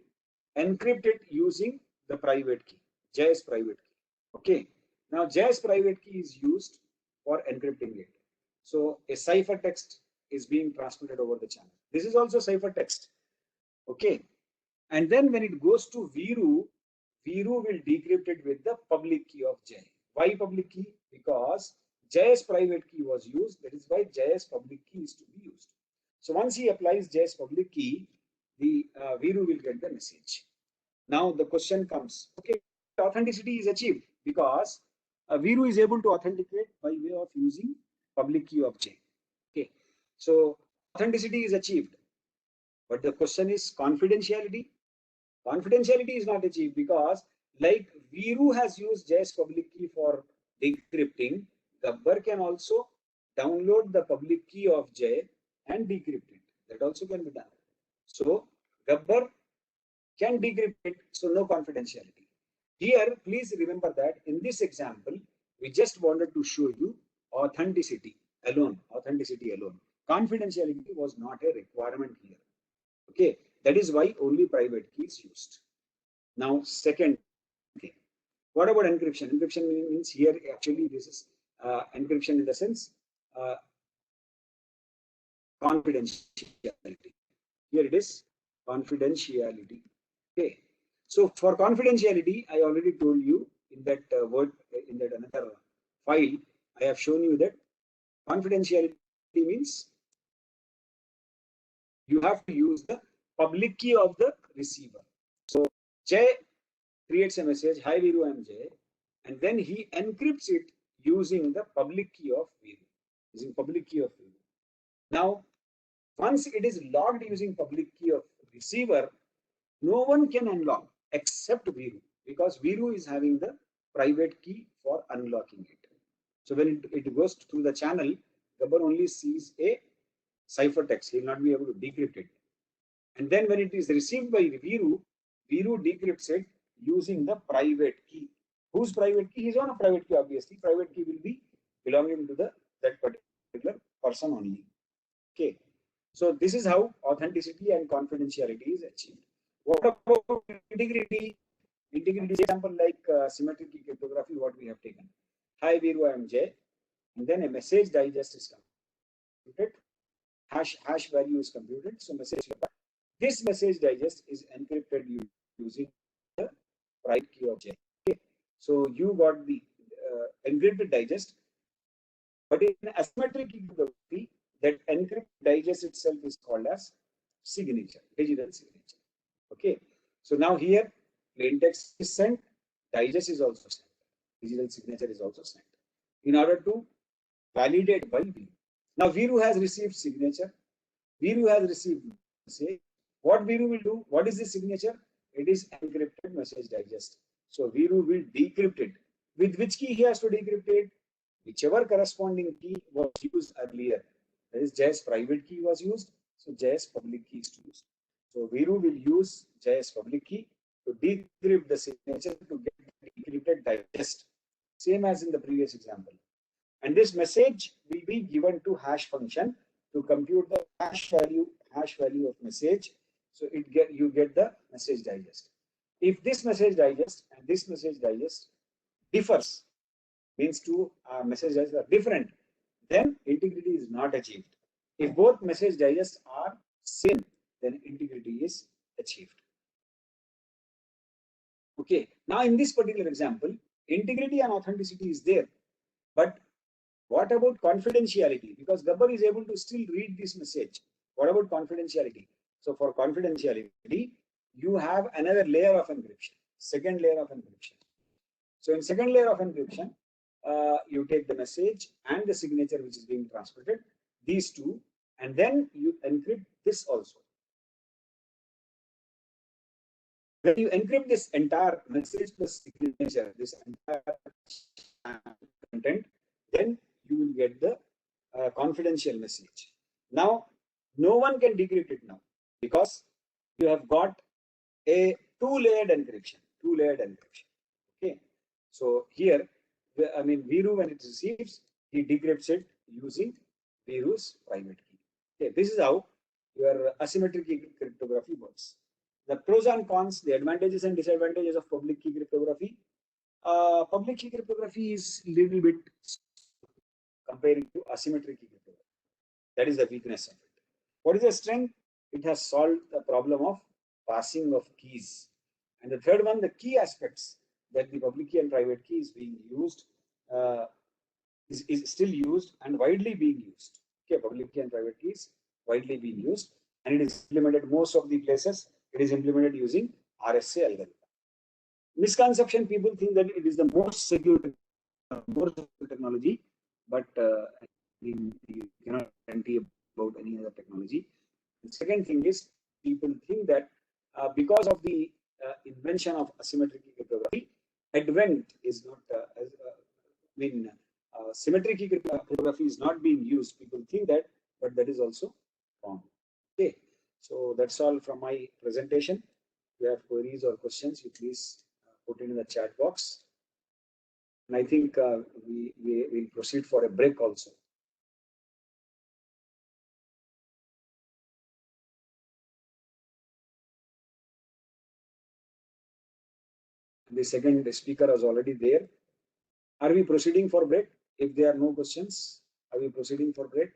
encrypt it using the private key. Jay's private key. Okay. Now Jay's private key is used for encrypting it. So a ciphertext is being transmitted over the channel. This is also ciphertext. Okay. And then when it goes to Viru, Viru will decrypt it with the public key of Jay. Why public key? Because Jay's private key was used. That is why Jay's public key is to be used. So once he applies Jay's public key, the Viru will get the message. Now the question comes, okay, authenticity is achieved because Viru is able to authenticate by way of using public key of J. Okay, so authenticity is achieved, but the question is confidentiality. Confidentiality is not achieved because, like Viru has used J's public key for decrypting, Gabbar can also download the public key of J and decrypt it. That also can be done. So Gabbar can decrypt it, so no confidentiality. Here, please remember that in this example, we just wanted to show you authenticity alone. Confidentiality was not a requirement here. Okay, that is why only private key is used. Now, second thing, what about encryption? Encryption means here actually this is encryption in the sense confidentiality. Here it is confidentiality. Okay, so for confidentiality, I already told you in that word in that another file. I have shown you that confidentiality means you have to use the public key of the receiver. So J creates a message, hi Viru, I am J, and then he encrypts it using the public key of Viru, Now, once it is logged using public key of receiver, no one can unlock except Viru because Viru is having the private key for unlocking it. So when it goes through the channel, Gabbar only sees a ciphertext. He will not be able to decrypt it. And then when it is received by Viru, Viru decrypts it using the private key. Whose private key? His own private key, obviously. Private key will be belonging to that particular person only. Okay. So this is how authenticity and confidentiality is achieved. What about integrity? Integrity example like symmetric key cryptography, what we have taken. Hi Viru, I am J. And then a message digest is computed. Hash value is computed. So this message digest is encrypted using the private key of J. Okay. So you got the encrypted digest, but in asymmetric key cryptography, that encrypted digest itself is called as signature, digital signature. Okay. So now here, plain text is sent, digest is also sent, digital signature is also sent in order to validate by Viru. Now Viru has received signature, Viru has received message. What Viru will do? What is the signature? It is encrypted message digest. So Viru will decrypt it. With which key he has to decrypt it? Whichever corresponding key was used earlier. That is J's private key was used. So J's public key is to use. So Viru will use J's public key to decrypt the signature to get decrypted digest. Same as in the previous example. And this message will be given to hash function to compute the hash value of message. So you get the message digest. If this message digest and this message digest differs, means two message digests are different, then integrity is not achieved. If both message digests are same, then integrity is achieved. Okay, now in this particular example, integrity and authenticity is there, but what about confidentiality? Because Gabbar is able to still read this message. What about confidentiality? So for confidentiality, you have another layer of encryption, second layer of encryption. So in second layer of encryption, you take the message and the signature which is being transmitted, these two, and then you encrypt this also. When you encrypt this entire message plus signature, this entire content, then you will get the confidential message. Now, no one can decrypt it now because you have got a two-layered encryption. Okay. So here, I mean, Viru, when it receives, he decrypts it using Viru's private key. Okay. This is how your asymmetric key cryptography works. The pros and cons, the advantages and disadvantages of public key cryptography. Public key cryptography is little bit comparing to asymmetric key cryptography. That is the weakness of it. What is the strength? It has solved the problem of passing of keys. And the third one, the key aspects that the public key and private key is being used, is still used and widely being used. Okay, public key and private keys widely being used, and it is implemented most of the places. It is implemented using RSA algorithm. Misconception: people think that it is the most secure technology, but you cannot guarantee about any other technology. The second thing is, people think that because of the invention of asymmetric cryptography, advent is not, symmetric cryptography is not being used. People think that, but that is also wrong. Okay, so that's all from my presentation. If you have queries or questions, you please put it in the chat box. And I think we will proceed for a break also. The second speaker is already there. Are we proceeding for break? If there are no questions, are we proceeding for break?